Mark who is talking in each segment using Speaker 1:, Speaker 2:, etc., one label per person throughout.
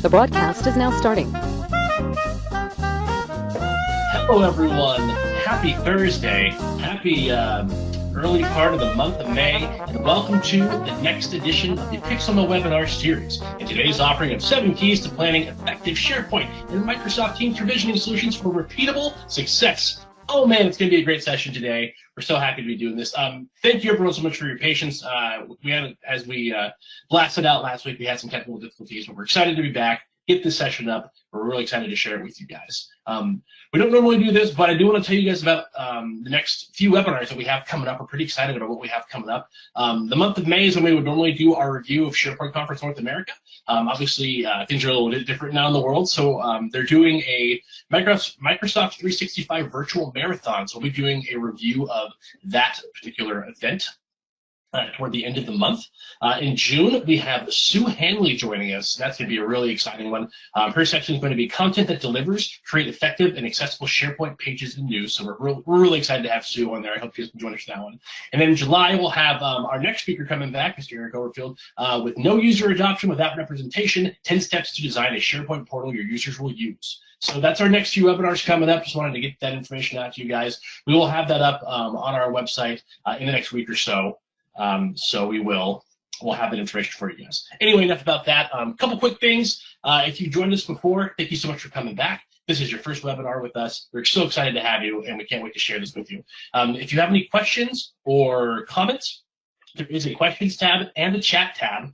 Speaker 1: The broadcast is now starting.
Speaker 2: Hello, everyone. Happy Thursday. Happy early part of the month of May, and welcome to the next edition of the PixelMill webinar series. In today's offering of 7 keys to planning effective SharePoint and Microsoft Teams provisioning solutions for repeatable success. Oh man, it's going to be a great session today. We're so happy to be doing this. Thank you everyone so much for your patience. As we blasted out last week, we had some technical difficulties, but we're excited to be back, get this session up. We're really excited to share it with you guys. We don't normally do this, but I do want to tell you guys about the next few webinars that we have coming up. We're pretty excited about what we have coming up. The month of May is when we would normally do our review of SharePoint Conference North America. Obviously, things are a little bit different now in the world, so they're doing a Microsoft 365 virtual marathon. So we'll be doing a review of that particular event toward the end of the month. In June, we have Sue Hanley joining us. That's going to be a really exciting one. Her section is going to be content that delivers, create effective and accessible SharePoint pages and news. So we're really excited to have Sue on there. I hope you guys can join us for that one. And then in July, we'll have our next speaker coming back, Mr. Eric Overfield, with no user adoption without representation, 10 steps to design a SharePoint portal your users will use. So that's our next few webinars coming up. Just wanted to get that information out to you guys. We will have that up on our website in the next week or so. So we'll have that information for you guys. Anyway, enough about that. Couple quick things. If you joined us before, thank you so much for coming back. This is your first webinar with us. We're so excited to have you, and we can't wait to share this with you. If you have any questions or comments, there is a questions tab and a chat tab.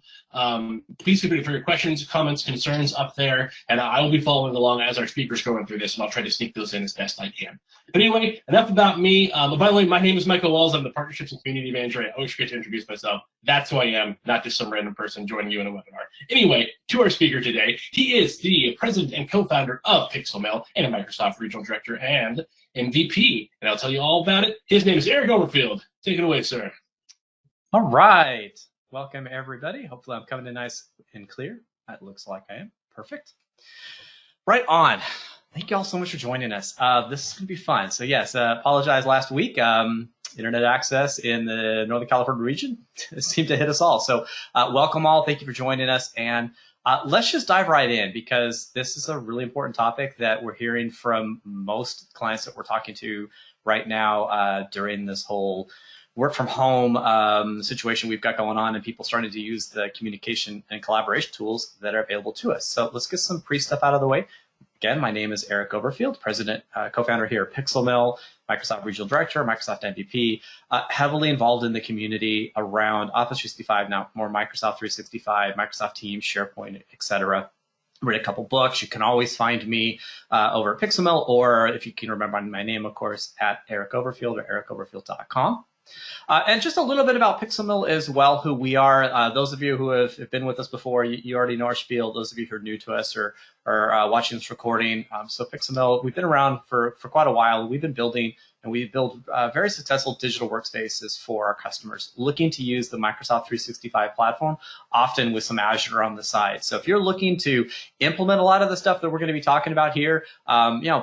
Speaker 2: Please feel free for your questions, comments, concerns up there, and I will be following along as our speakers going through this, and I'll try to sneak those in as best I can. But anyway, enough about me. By the way, my name is Michael Wells. I'm the Partnerships and Community Manager. I always forget to introduce myself. That's who I am, not just some random person joining you in a webinar. Anyway, to our speaker today, he is the president and co-founder of PixelMill and a Microsoft Regional Director and MVP, and I'll tell you all about it. His name is Eric Overfield. Take it away, sir.
Speaker 3: All right, welcome everybody. Hopefully I'm coming in nice and clear. That looks like I am. Perfect. Right on. Thank you all so much for joining us. This is going to be fun. So yes, apologize last week. Internet access in the Northern California region seemed to hit us all. So welcome all. Thank you for joining us. And let's just dive right in, because this is a really important topic that we're hearing from most clients that we're talking to right now during this whole work from home situation we've got going on, and people starting to use the communication and collaboration tools that are available to us. So let's get some pre-stuff out of the way. Again, my name is Eric Overfield, president, co-founder here at PixelMill, Microsoft Regional Director, Microsoft MVP, heavily involved in the community around Office 365, now more Microsoft 365, Microsoft Teams, SharePoint, etc. Read a couple books. You can always find me over at PixelMill, or if you can remember my name, of course, at Eric Overfield or ericoverfield.com. And just a little bit about PixelMill as well, who we are. Those of you who have been with us before, you already know our spiel. Those of you who are new to us or watching this recording. So PixelMill, we've been around for quite a while. We've been building, and we build very successful digital workspaces for our customers looking to use the Microsoft 365 platform, often with some Azure on the side. So if you're looking to implement a lot of the stuff that we're going to be talking about here,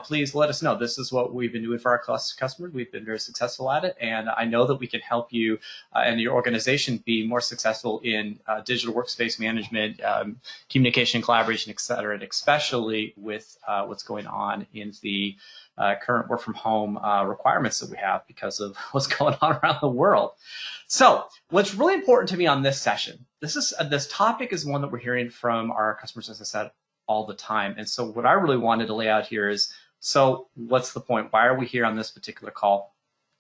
Speaker 3: please let us know. This is what we've been doing for our customers. We've been very successful at it, and I know that we can help you and your organization be more successful in digital workspace management, communication, collaboration, et cetera, and especially with what's going on in the current work from home requirements that we have because of what's going on around the world. So what's really important to me on this session, this topic is one that we're hearing from our customers, as I said, all the time. And so what I really wanted to lay out here is, so what's the point? Why are we here on this particular call?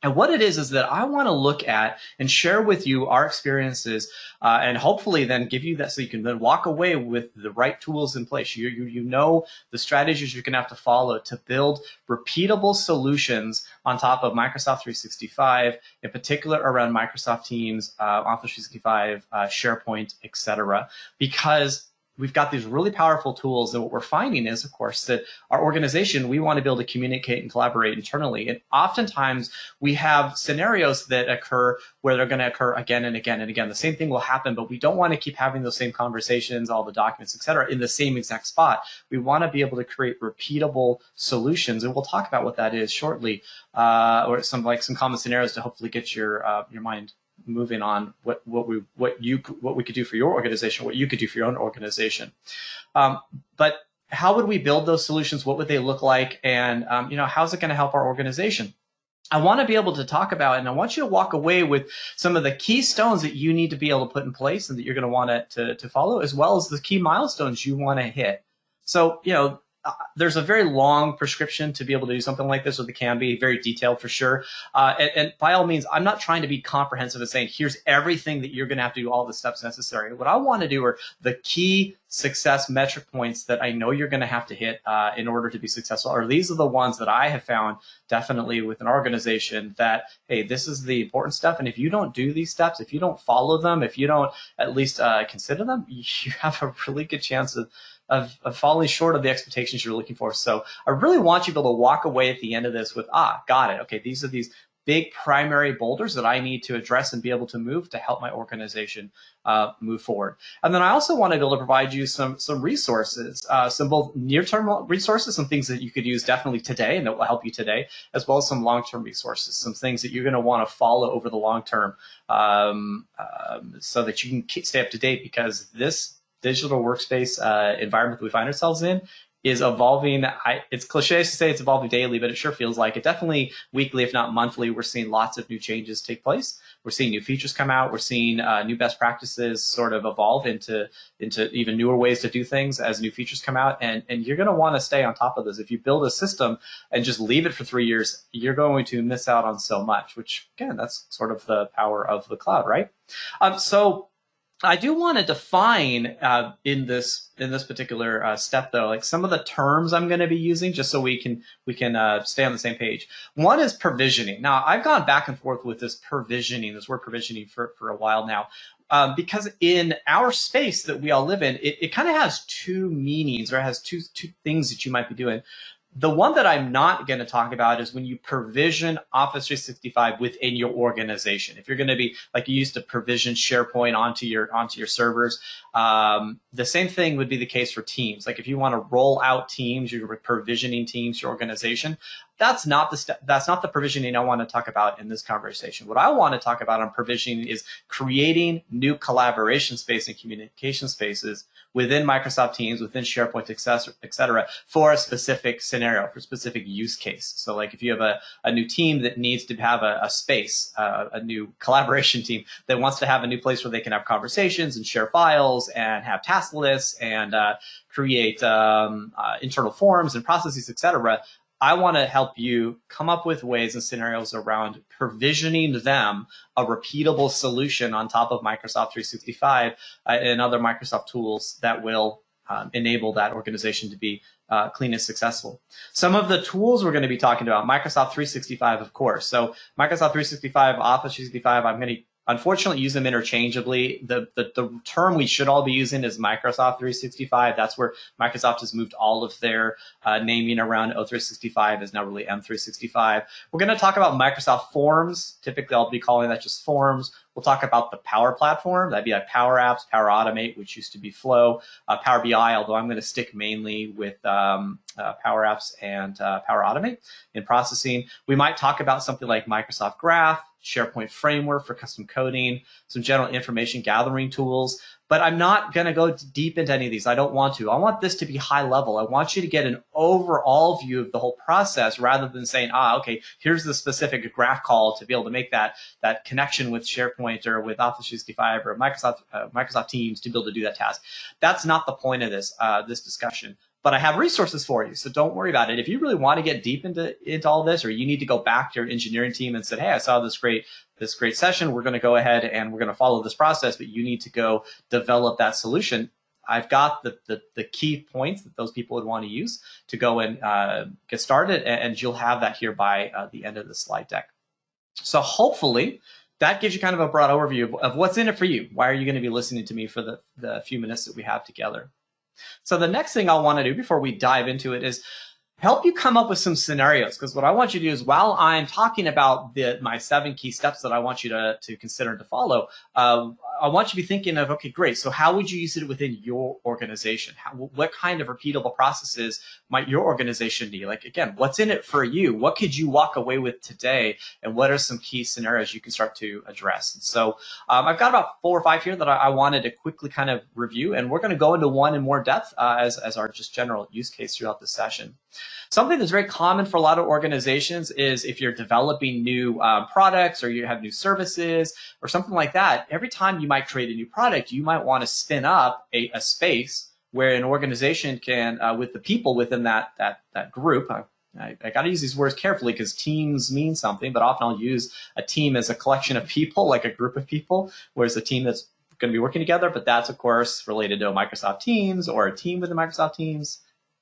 Speaker 3: And what it is that I want to look at and share with you our experiences and hopefully then give you that so you can then walk away with the right tools in place. You know the strategies you're going to have to follow to build repeatable solutions on top of Microsoft 365, in particular around Microsoft Teams, Office 365, SharePoint, etc. Because we've got these really powerful tools, and what we're finding is, of course, that our organization, we want to be able to communicate and collaborate internally. And oftentimes we have scenarios that occur where they're going to occur again and again and again. The same thing will happen, but we don't want to keep having those same conversations, all the documents, et cetera, in the same exact spot. We want to be able to create repeatable solutions, and we'll talk about what that is shortly, or some common scenarios to hopefully get your mind moving on what we could do for your organization, what you could do for your own organization. But how would we build those solutions? What would they look like? And how's it going to help our organization? I want to be able to talk about, and I want you to walk away with some of the keystones that you need to be able to put in place and that you're going to want to follow, as well as the key milestones you want to hit. So, there's a very long prescription to be able to do something like this, or it can be very detailed for sure. And by all means, I'm not trying to be comprehensive and saying, here's everything that you're going to have to do, all the steps necessary. What I want to do are the key success metric points that I know you're going to have to hit in order to be successful, or these are the ones that I have found definitely with an organization that, hey, this is the important stuff. And if you don't do these steps, if you don't follow them, if you don't at least consider them, you have a really good chance of falling short of the expectations you're looking for. So I really want you to be able to walk away at the end of this with, got it. Okay, these are these big primary boulders that I need to address and be able to move to help my organization move forward. And then I also want to be able to provide you some resources, some both near-term resources, some things that you could use definitely today and that will help you today, as well as some long-term resources, some things that you're going to want to follow over the long term so that you can stay up to date, because this digital workspace environment that we find ourselves in is evolving. It's cliche to say it's evolving daily, but it sure feels like it. Definitely weekly, if not monthly, we're seeing lots of new changes take place. We're seeing new features come out. We're seeing new best practices sort of evolve into even newer ways to do things as new features come out. And you're going to want to stay on top of this. If you build a system and just leave it for 3 years, you're going to miss out on so much, which again, that's sort of the power of the cloud, right? So I do want to define in this particular step, though, like some of the terms I'm going to be using, just so we can stay on the same page. One is provisioning. Now, I've gone back and forth with this word provisioning for a while now, because in our space that we all live in, it kind of has two meanings, or it has two things that you might be doing. The one that I'm not going to talk about is when you provision Office 365 within your organization. If you're going to be like you used to provision SharePoint onto your servers, the same thing would be the case for Teams. Like if you want to roll out Teams, you're provisioning Teams, your organization. That's not the provisioning I want to talk about in this conversation. What I want to talk about on provisioning is creating new collaboration space and communication spaces within Microsoft Teams, within SharePoint, et cetera, for a specific scenario, for a specific use case. So like if you have a new team that needs to have a space, a new collaboration team that wants to have a new place where they can have conversations and share files and have task lists and create internal forms and processes, et cetera, I want to help you come up with ways and scenarios around provisioning them a repeatable solution on top of Microsoft 365 and other Microsoft tools that will enable that organization to be clean and successful. Some of the tools we're going to be talking about, Microsoft 365, of course. So Microsoft 365, Office 365, I'm going to unfortunately use them interchangeably. The term we should all be using is Microsoft 365. That's where Microsoft has moved all of their naming around. O365 is now really M365. We're going to talk about Microsoft Forms. Typically, I'll be calling that just Forms. We'll talk about the Power Platform. That'd be like Power Apps, Power Automate, which used to be Flow, Power BI, although I'm going to stick mainly with Power Apps and Power Automate in processing. We might talk about something like Microsoft Graph, SharePoint framework for custom coding, some general information gathering tools, but I'm not going to go deep into any of these. I don't want to. I want this to be high level. I want you to get an overall view of the whole process rather than saying, okay, here's the specific graph call to be able to make that connection with SharePoint or with Office 365 or Microsoft Teams to be able to do that task. That's not the point of this discussion. But I have resources for you, so don't worry about it. If you really want to get deep into all this, or you need to go back to your engineering team and say, hey, I saw this great session, we're going to go ahead and we're going to follow this process, but you need to go develop that solution. I've got the key points that those people would want to use to go and get started, and you'll have that here by the end of the slide deck. So hopefully that gives you kind of a broad overview of what's in it for you. Why are you going to be listening to me for the few minutes that we have together? So the next thing I'll want to do before we dive into it is help you come up with some scenarios, because what I want you to do is, while I'm talking about my 7 key steps that I want you to consider and to follow, I want you to be thinking of, okay, great, so how would you use it within your organization? What kind of repeatable processes might your organization need? Like, again, what's in it for you? What could you walk away with today? And what are some key scenarios you can start to address? And so I've got about 4 or 5 here that I wanted to quickly kind of review, and we're going to go into one in more depth as our just general use case throughout the session. Something that's very common for a lot of organizations is if you're developing new products, or you have new services or something like that, every time you might create a new product, you might want to spin up a space where an organization can, with the people within that group, I got to use these words carefully because teams mean something, but often I'll use a team as a collection of people, like a group of people, whereas a team that's going to be working together, but that's of course related to a Microsoft Teams or a team within Microsoft Teams.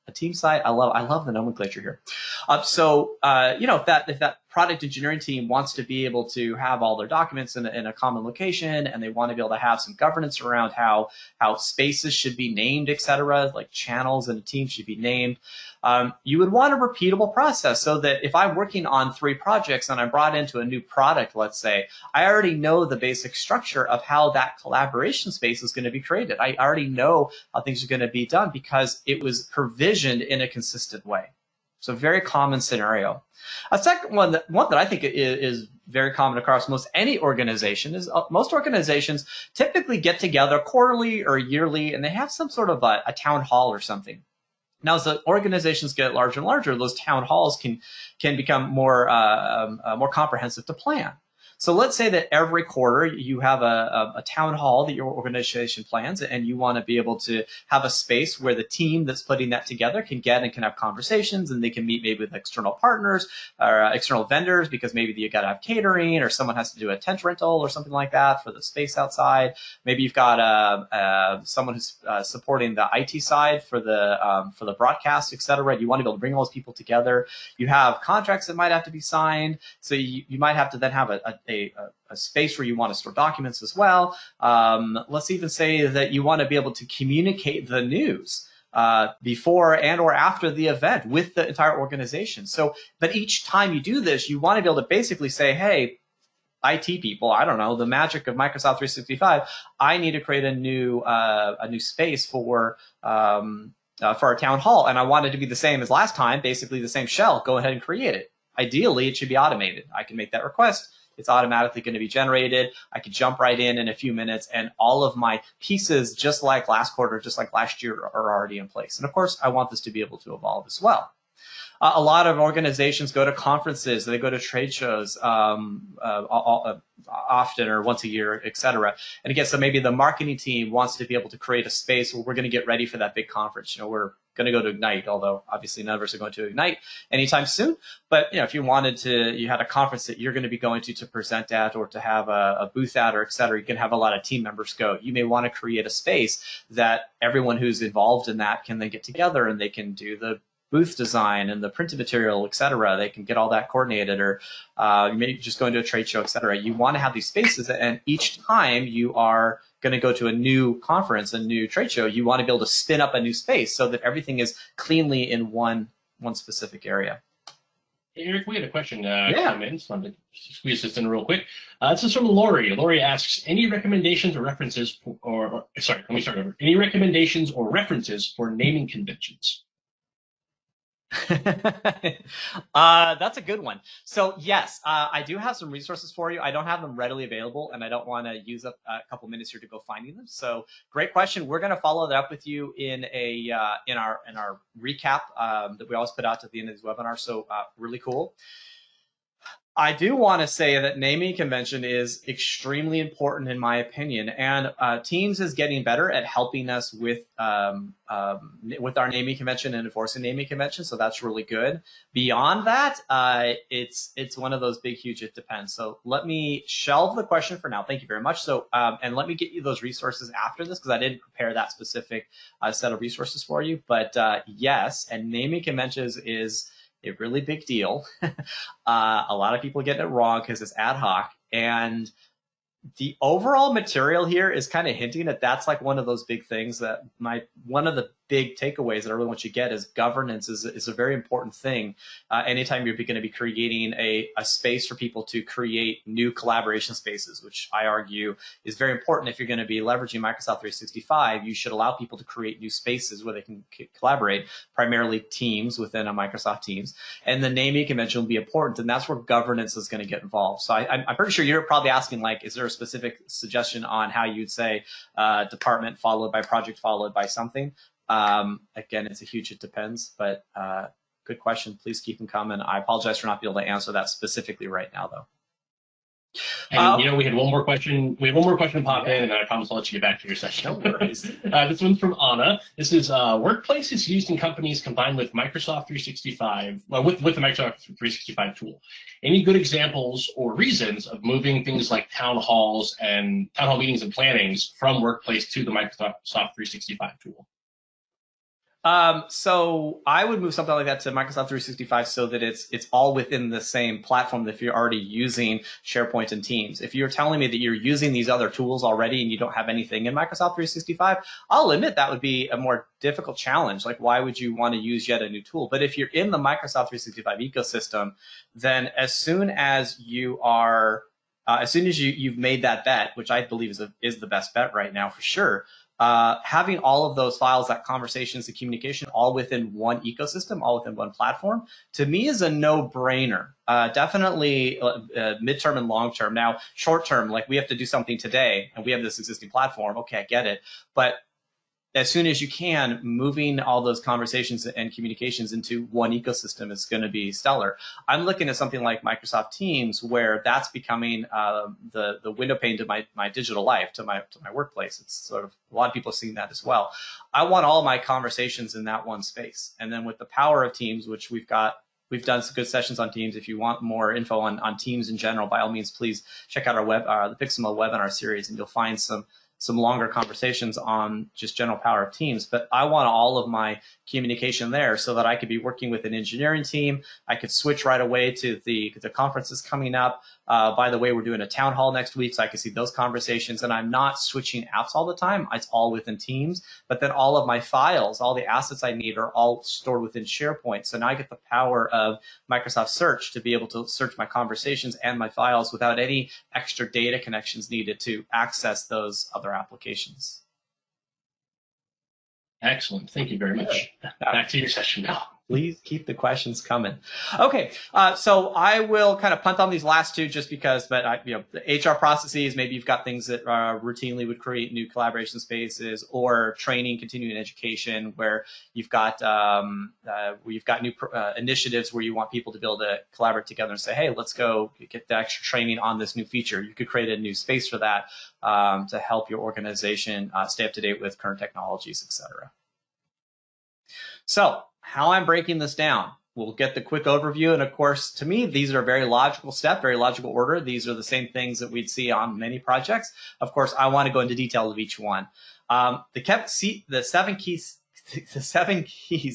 Speaker 3: A team site. I love the nomenclature here. You know, if that product engineering team wants to be able to have all their documents in a common location, and they want to be able to have some governance around how spaces should be named, etc., like channels in a team should be named, you would want a repeatable process, so that if I'm working on 3 projects and I'm brought into a new product, let's say, I already know the basic structure of how that collaboration space is going to be created. I already know how things are going to be done because it was provisioned in a consistent way. So very common scenario. A second one that I think is very common across most any organization is most organizations typically get together quarterly or yearly, and they have some sort of a town hall or something. Now, as the organizations get larger and larger, those town halls can become more comprehensive to plan. So let's say that every quarter you have a town hall that your organization plans, and you want to be able to have a space where the team that's putting that together can get and can have conversations, and they can meet maybe with external partners or external vendors, because maybe you got to have catering, or someone has to do a tent rental or something like that for the space outside. Maybe you've got someone who's supporting the IT side for the broadcast, etc. You want to be able to bring all those people together. You have contracts that might have to be signed, so you might have to then have a space where you want to store documents as well. Let's even say that you want to be able to communicate the news before and or after the event with the entire organization. So, but each time you do this, you want to be able to basically say, hey, IT people, I don't know, the magic of Microsoft 365, I need to create a new space for our town hall, and I want it to be the same as last time, basically the same shell. Go ahead and create it. Ideally, it should be automated. I can make that request. It's automatically going to be generated. I can jump right in a few minutes, and all of my pieces, just like last quarter, just like last year, are already in place. And of course, I want this to be able to evolve as well. A lot of organizations go to conferences, they go to trade shows often or once a year, etc. And again, so maybe the marketing team wants to be able to create a space where we're going to get ready for that big conference. You know, we're going to go to Ignite, although obviously none of us are going to Ignite anytime soon. But you know, if you wanted to, you had a conference that you're going to be going to present at, or to have a booth at, or etc. You can have a lot of team members go. You may want to create a space that everyone who's involved in that can then get together, and they can do the booth design and the printed material, etc. They can get all that coordinated, or you may just go into a trade show, etc. You want to have these spaces, and each time you are going to go to a new conference, a new trade show, you want to be able to spin up a new space so that everything is cleanly in one specific area.
Speaker 2: Hey, Eric, we had a question come in, so I'm going to squeeze this in real quick. This is from Lori. Lori asks, any recommendations or references, sorry, let me start over. Any recommendations or references for naming conventions?
Speaker 3: That's a good one. So yes, I do have some resources for you. I don't have them readily available, and I don't want to use up a couple minutes here to go finding them. So great question. We're going to follow that up with you in our recap that we always put out at the end of these webinars. So really cool. I do want to say that naming convention is extremely important in my opinion, and Teams is getting better at helping us with our naming convention and enforcing naming convention, so that's really good. Beyond that, it's one of those big, huge it depends. So let me shelve the question for now. Thank you very much. So and let me get you those resources after this, because I didn't prepare that specific set of resources for you. But yes, and naming conventions is a really big deal. A lot of people get it wrong because it's ad hoc, and the overall material here is kind of hinting that that's like one of those big things that one of the big takeaways that I really want you to get is governance is a very important thing. Anytime you're going to be creating a space for people to create new collaboration spaces, which I argue is very important. If you're going to be leveraging Microsoft 365, you should allow people to create new spaces where they can collaborate, primarily teams within a Microsoft Teams. And the naming convention will be important, and that's where governance is going to get involved. So I'm pretty sure you're probably asking, like, is there a specific suggestion on how you'd say department followed by project followed by something? Again, it's a huge, it depends, but good question. Please keep them coming. I apologize for not being able to answer that specifically right now, though.
Speaker 2: And we had one more question. We had one more question pop in, and then I promise I'll let you get back to your session.
Speaker 3: No worries.
Speaker 2: This one's from Anna. This is workplace is used in companies combined with Microsoft 365, well, with the Microsoft 365 tool. Any good examples or reasons of moving things like town hall meetings and plannings from workplace to the Microsoft 365 tool?
Speaker 3: So I would move something like that to Microsoft 365 so that it's all within the same platform if you're already using SharePoint and Teams. If you're telling me that you're using these other tools already and you don't have anything in Microsoft 365, I'll admit that would be a more difficult challenge. Like, why would you want to use yet a new tool? But if you're in the Microsoft 365 ecosystem, then as soon as you've made that bet, which I believe is the best bet right now for sure, having all of those files, that conversations, the communication, all within one ecosystem, all within one platform, to me is a no-brainer. Definitely midterm and long-term. Now, short-term, like we have to do something today, and we have this existing platform. Okay, I get it. But as soon as you can, moving all those conversations and communications into one ecosystem is going to be stellar. I'm looking at something like Microsoft Teams, where that's becoming the window pane to my digital life, to my workplace. It's sort of, a lot of people are seeing that as well. I want all my conversations in that one space. And then with the power of Teams, which we've done some good sessions on Teams. If you want more info on Teams in general, by all means, please check out the PixelMill webinar series, and you'll find some longer conversations on just general power of Teams. But I want all of my communication there so that I could be working with an engineering team. I could switch right away to the conferences coming up. By the way, we're doing a town hall next week, so I can see those conversations. And I'm not switching apps all the time. It's all within Teams. But then all of my files, all the assets I need, are all stored within SharePoint. So now I get the power of Microsoft Search to be able to search my conversations and my files without any extra data connections needed to access those other applications.
Speaker 2: Excellent. Thank you very much. Back to your session now.
Speaker 3: Please keep the questions coming. Okay, so I will kind of punt on these last two just because, but the HR processes, maybe you've got things that routinely would create new collaboration spaces, or training, continuing education, where you've got new initiatives where you want people to be able to collaborate together and say, hey, let's go get the extra training on this new feature. You could create a new space for that to help your organization stay up to date with current technologies, etc. So, how I'm breaking this down, we'll get the quick overview. And of course, to me, these are a very logical step, very logical order. These are the same things that we'd see on many projects. Of course, I want to go into detail of each one. The seven keys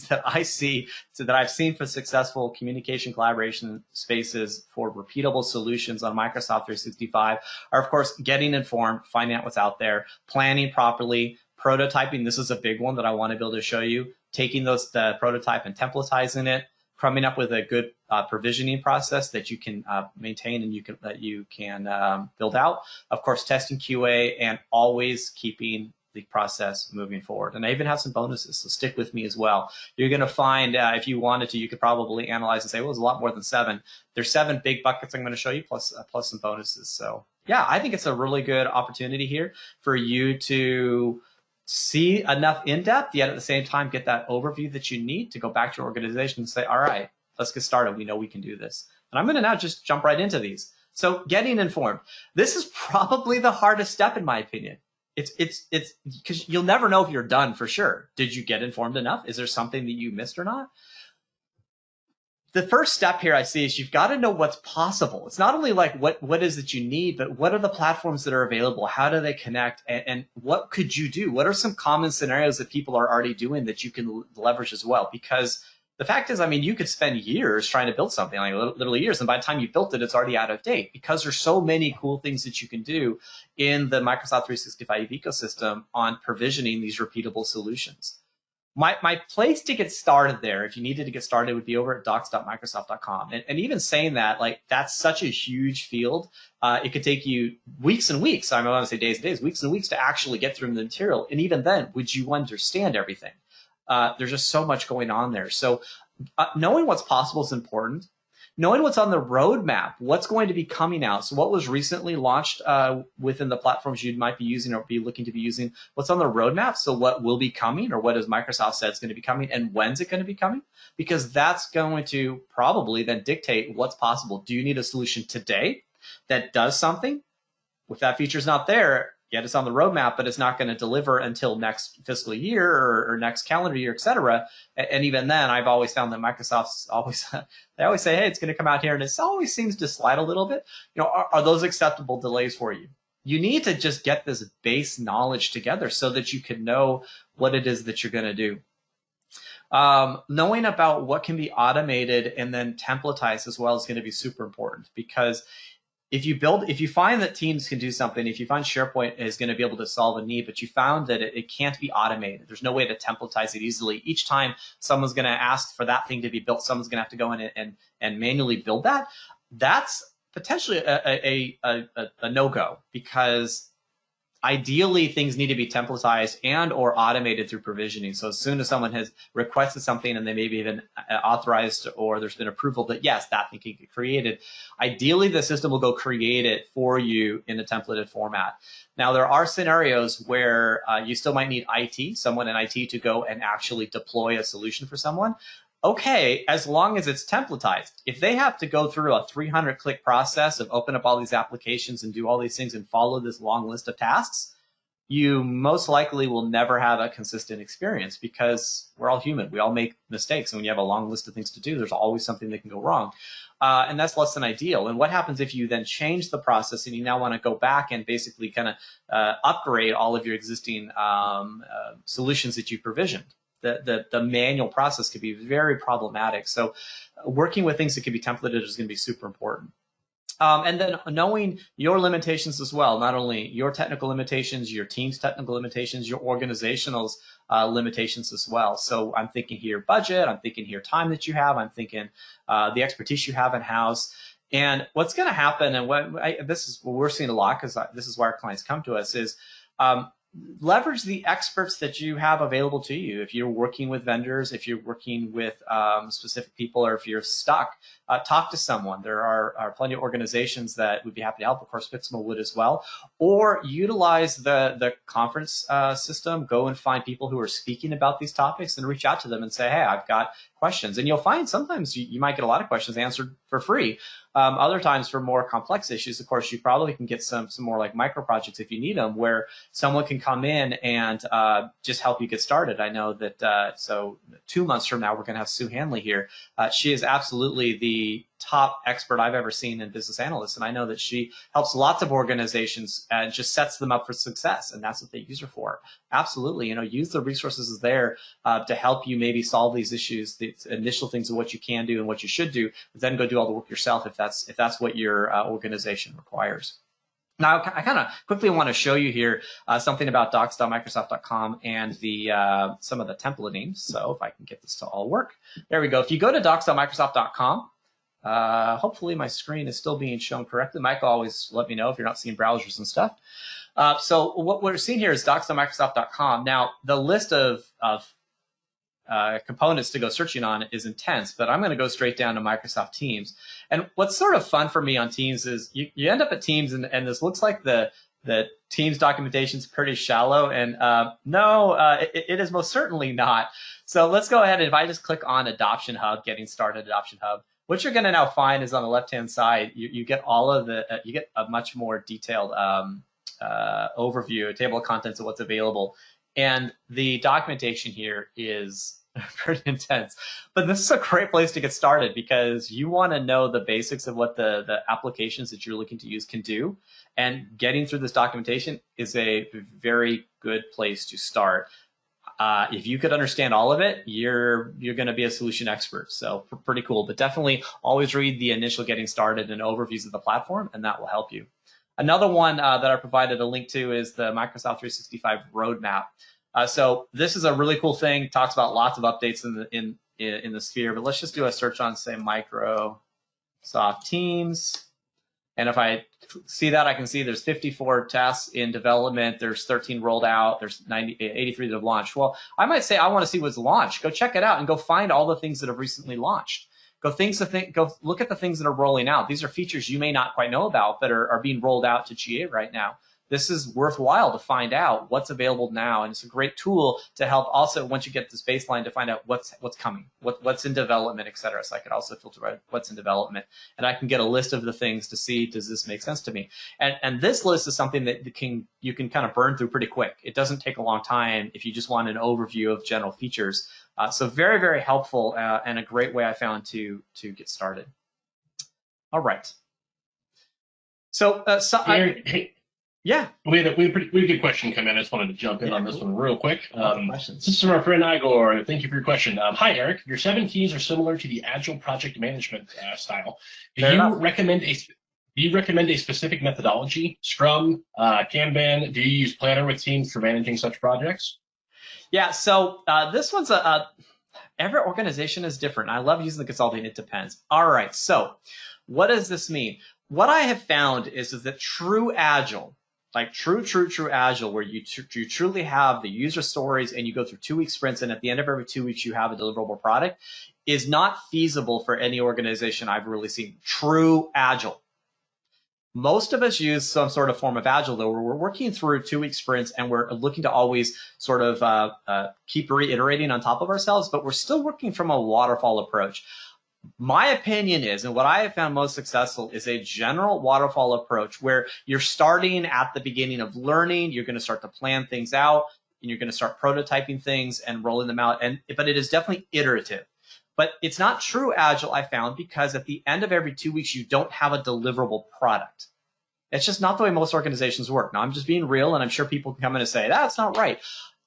Speaker 3: that I see, that I've seen for successful communication collaboration spaces for repeatable solutions on Microsoft 365 are, of course, getting informed, finding out what's out there, planning properly, prototyping. This is a big one that I want to be able to show you. Taking the prototype and templatizing it, coming up with a good provisioning process that you can maintain and you can build out. Of course, testing QA, and always keeping the process moving forward. And I even have some bonuses, so stick with me as well. You're going to find, if you wanted to, you could probably analyze and say, well, it's a lot more than 7. There's 7 big buckets I'm going to show you, plus some bonuses. So yeah, I think it's a really good opportunity here for you to see enough in depth, yet at the same time get that overview that you need to go back to your organization and say, all right, let's get started. We know we can do this. And I'm going to now just jump right into these. So getting informed. This is probably the hardest step in my opinion. It's because you'll never know if you're done for sure. Did you get informed enough? Is there something that you missed or not? The first step here I see is you've got to know what's possible. It's not only like what is it you need, but what are the platforms that are available? How do they connect? And what could you do? What are some common scenarios that people are already doing that you can leverage as well? Because the fact is, I mean, you could spend years trying to build something, like literally years, and by the time you built it, it's already out of date, because there's so many cool things that you can do in the Microsoft 365 ecosystem on provisioning these repeatable solutions. My place to get started there, if you needed to get started, would be over at docs.microsoft.com. And even saying that, like, that's such a huge field. It could take you weeks and weeks. I don't want to say days and days, weeks and weeks to actually get through the material. And even then, would you understand everything? There's just so much going on there. So knowing what's possible is important. Knowing what's on the roadmap, what's going to be coming out. So what was recently launched within the platforms you might be using or be looking to be using, what's on the roadmap. So what will be coming, or what has Microsoft said is going to be coming, and when's it going to be coming? Because that's going to probably then dictate what's possible. Do you need a solution today that does something? If that feature's not there, yet it's on the roadmap, but it's not going to deliver until next fiscal year or next calendar year, et cetera. And even then, I've always found that Microsoft's always, they always say, hey, it's going to come out here, and it always seems to slide a little bit. You know, are those acceptable delays for you? You need to just get this base knowledge together so that you can know what it is that you're going to do. Knowing about what can be automated and then templatized as well is going to be super important, because if you find that Teams can do something, if you find SharePoint is going to be able to solve a need, but you found that it can't be automated, there's no way to templatize it easily. Each time someone's going to ask for that thing to be built, someone's going to have to go in and manually build that. That's potentially a no-go, because ideally things need to be templatized and or automated through provisioning. So as soon as someone has requested something and they maybe even authorized or there's been approval that yes, that thing can get created, ideally the system will go create it for you in a templated format. Now there are scenarios where you still might need someone in IT to go and actually deploy a solution for someone. Okay, as long as it's templatized. If they have to go through a 300-click process of open up all these applications and do all these things and follow this long list of tasks, you most likely will never have a consistent experience, because we're all human. We all make mistakes. And when you have a long list of things to do, there's always something that can go wrong. And that's less than ideal. And what happens if you then change the process and you now want to go back and basically kind of upgrade all of your existing solutions that you provisioned? The manual process could be very problematic. So working with things that can be templated is going to be super important. And then knowing your limitations as well, not only your technical limitations, your team's technical limitations, your organizational limitations as well. So I'm thinking here budget, I'm thinking here time that you have, I'm thinking the expertise you have in-house. And what's going to happen, and this is what we're seeing a lot, because this is why our clients come to us, is leverage the experts that you have available to you. If you're working with vendors, if you're working with specific people, or if you're stuck, talk to someone. There are plenty of organizations that would be happy to help. Of course, PixelMill would as well. Or utilize the conference system. Go and find people who are speaking about these topics and reach out to them and say, hey, I've got questions. And you'll find sometimes you might get a lot of questions answered for free. Other times for more complex issues, of course, you probably can get some more like micro projects if you need them, where someone can come in and just help you get started. I know that so 2 months from now, we're going to have Sue Hanley here. She is absolutely the top expert I've ever seen in business analysts, and I know that she helps lots of organizations and just sets them up for success, and that's what they use her for. Absolutely, use the resources there to help you maybe solve these issues, the initial things of what you can do and what you should do, but then go do all the work yourself if that's what your organization requires. Now, I kind of quickly want to show you here something about docs.microsoft.com and some of the templating. So if I can get this to all work. There we go. If you go to docs.microsoft.com, hopefully my screen is still being shown correctly. Mike always let me know if you're not seeing browsers and stuff. So what we're seeing here is docs.microsoft.com. Now, the list of components to go searching on is intense, but I'm going to go straight down to Microsoft Teams. And what's sort of fun for me on Teams is you end up at Teams, and this looks like the Teams documentation is pretty shallow, and it is most certainly not. So let's go ahead, and if I just click on Adoption Hub, Getting Started Adoption Hub, what you're going to now find is on the left-hand side, you get all of you get a much more detailed overview, a table of contents of what's available. And the documentation here is pretty intense. But this is a great place to get started, because you want to know the basics of what the applications that you're looking to use can do. And getting through this documentation is a very good place to start. If you could understand all of it, you're going to be a solution expert. So pretty cool. But definitely always read the initial getting started and overviews of the platform, and that will help you. Another one that I provided a link to is the Microsoft 365 roadmap. So this is a really cool thing. Talks about lots of updates in the sphere. But let's just do a search on, say, Microsoft Teams. And if I see that, I can see there's 54 tasks in development. There's 13 rolled out. There's 83 that have launched. Well, I might say I want to see what's launched. Go check it out and go find all the things that have recently launched. Go look at the things that are rolling out. These are features you may not quite know about that are being rolled out to GA right now. This is worthwhile to find out what's available now, and it's a great tool to help also once you get this baseline to find out what's coming, what's in development, etc. So I could also filter by what's in development, and I can get a list of the things to see, does this make sense to me? And this list is something that you can kind of burn through pretty quick. It doesn't take a long time if you just want an overview of general features. So very, very helpful and a great way I found to get started. All right. So, yeah.
Speaker 2: We had a pretty good question come in. I just wanted to jump in on this one real quick. This is from our friend Igor. Thank you for your question. Hi, Eric. Your 7 keys are similar to the Agile project management style. Do you recommend a specific methodology? Scrum, Kanban? Do you use Planner with teams for managing such projects?
Speaker 3: Yeah. So this one's every organization is different. I love using the consulting. It depends. All right. So what does this mean? What I have found is that true Agile, like true Agile, where you truly have the user stories and you go through 2-week sprints, and at the end of every 2 weeks you have a deliverable product, is not feasible for any organization I've really seen. True Agile. Most of us use some sort of form of Agile, though, where we're working through 2-week sprints and we're looking to always sort of keep reiterating on top of ourselves, but we're still working from a waterfall approach. My opinion is, and what I have found most successful, is a general waterfall approach where you're starting at the beginning of learning, you're going to start to plan things out, and you're going to start prototyping things and rolling them out. But it is definitely iterative. But it's not true Agile, I found, because at the end of every 2 weeks, you don't have a deliverable product. It's just not the way most organizations work. Now, I'm just being real, and I'm sure people can come in and say, that's not right.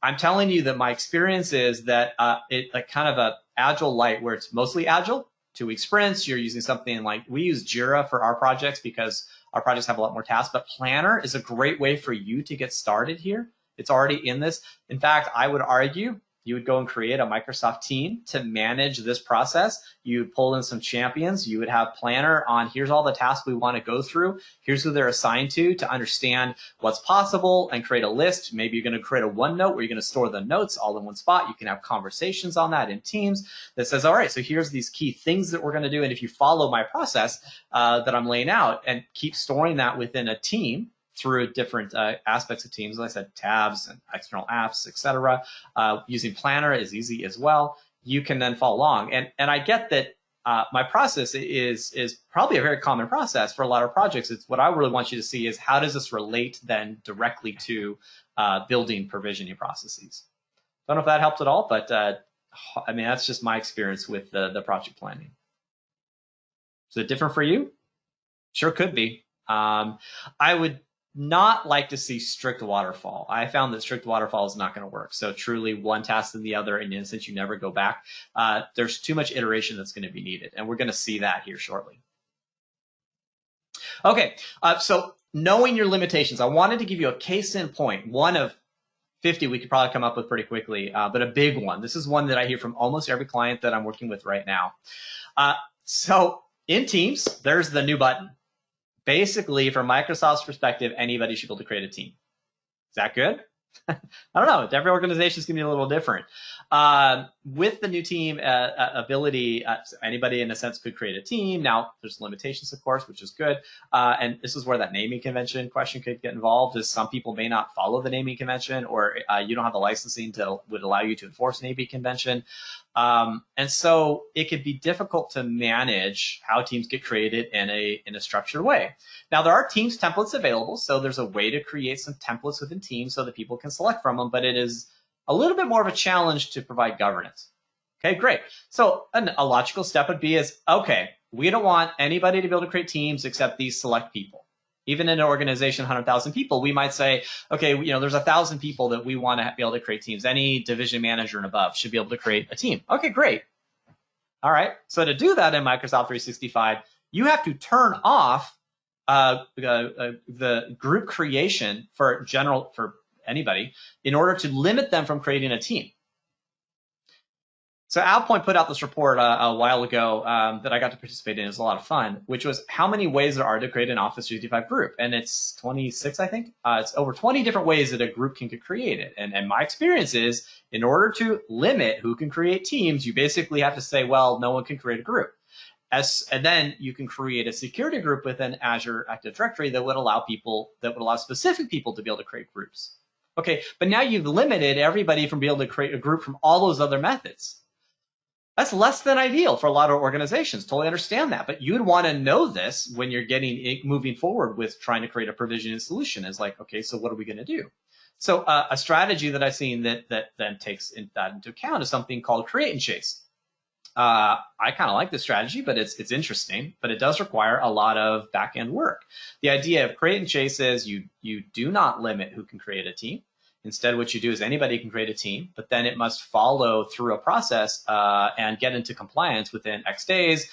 Speaker 3: I'm telling you that my experience is that kind of a Agile light, where it's mostly Agile, 2-week sprints, you're using something like, we use Jira for our projects because our projects have a lot more tasks, but Planner is a great way for you to get started here. It's already in this. In fact, I would argue you would go and create a Microsoft team to manage this process. You would pull in some champions. You would have Planner on, here's all the tasks we want to go through. Here's who they're assigned to understand what's possible, and create a list. Maybe you're going to create a OneNote where you're going to store the notes all in one spot. You can have conversations on that in Teams that says, all right, so here's these key things that we're going to do. And if you follow my process that I'm laying out and keep storing that within a team, through different aspects of Teams, like I said, tabs and external apps, etc. Using Planner is easy as well. You can then follow along. And I get that my process is probably a very common process for a lot of projects. It's what I really want you to see is, how does this relate then directly to building provisioning processes? Don't know if that helped at all, but I mean, that's just my experience with the project planning. Is it different for you? Sure could be. I would not like to see strict waterfall. I found that strict waterfall is not going to work. So truly one task than the other, and since you never go back, there's too much iteration that's going to be needed. And we're going to see that here shortly. Okay, so knowing your limitations, I wanted to give you a case in point, one of 50 we could probably come up with pretty quickly, but a big one. This is one that I hear from almost every client that I'm working with right now. So in Teams, there's the new button. Basically, from Microsoft's perspective, anybody should be able to create a team. Is that good? I don't know. Every organization is going to be a little different. With the new team ability, anybody in a sense could create a team. Now, there's limitations, of course, which is good. And this is where that naming convention question could get involved, is some people may not follow the naming convention, or you don't have the licensing that would allow you to enforce naming convention. And so it could be difficult to manage how teams get created in a structured way. Now, there are Teams templates available, so there's a way to create some templates within Teams so that people can select from them, but it is a little bit more of a challenge to provide governance. Okay, great. So a logical step would be is, okay, we don't want anybody to be able to create teams except these select people. Even in an organization, 100,000 people, we might say, okay, there's 1,000 people that we want to be able to create teams. Any division manager and above should be able to create a team. Okay, great. All right. So to do that in Microsoft 365, you have to turn off the group creation for anybody, in order to limit them from creating a team. So AvePoint put out this report a while ago that I got to participate in. It was a lot of fun, which was how many ways there are to create an Office 365 group. And it's 26, I think. It's over 20 different ways that a group can get created. And my experience is, in order to limit who can create teams, you basically have to say, well, no one can create a group. And then you can create a security group within Azure Active Directory that would allow specific people to be able to create groups. Okay, but now you've limited everybody from being able to create a group from all those other methods. That's less than ideal for a lot of organizations. Totally understand that, but you'd want to know this when you're moving forward with trying to create a provisioning solution. Is like, okay, so what are we going to do? So a strategy that I've seen that then takes that into account is something called create and chase. I kind of like this strategy, but it's interesting, but it does require a lot of back-end work. The idea of create and chase is you do not limit who can create a team. Instead, what you do is anybody can create a team, but then it must follow through a process and get into compliance within X days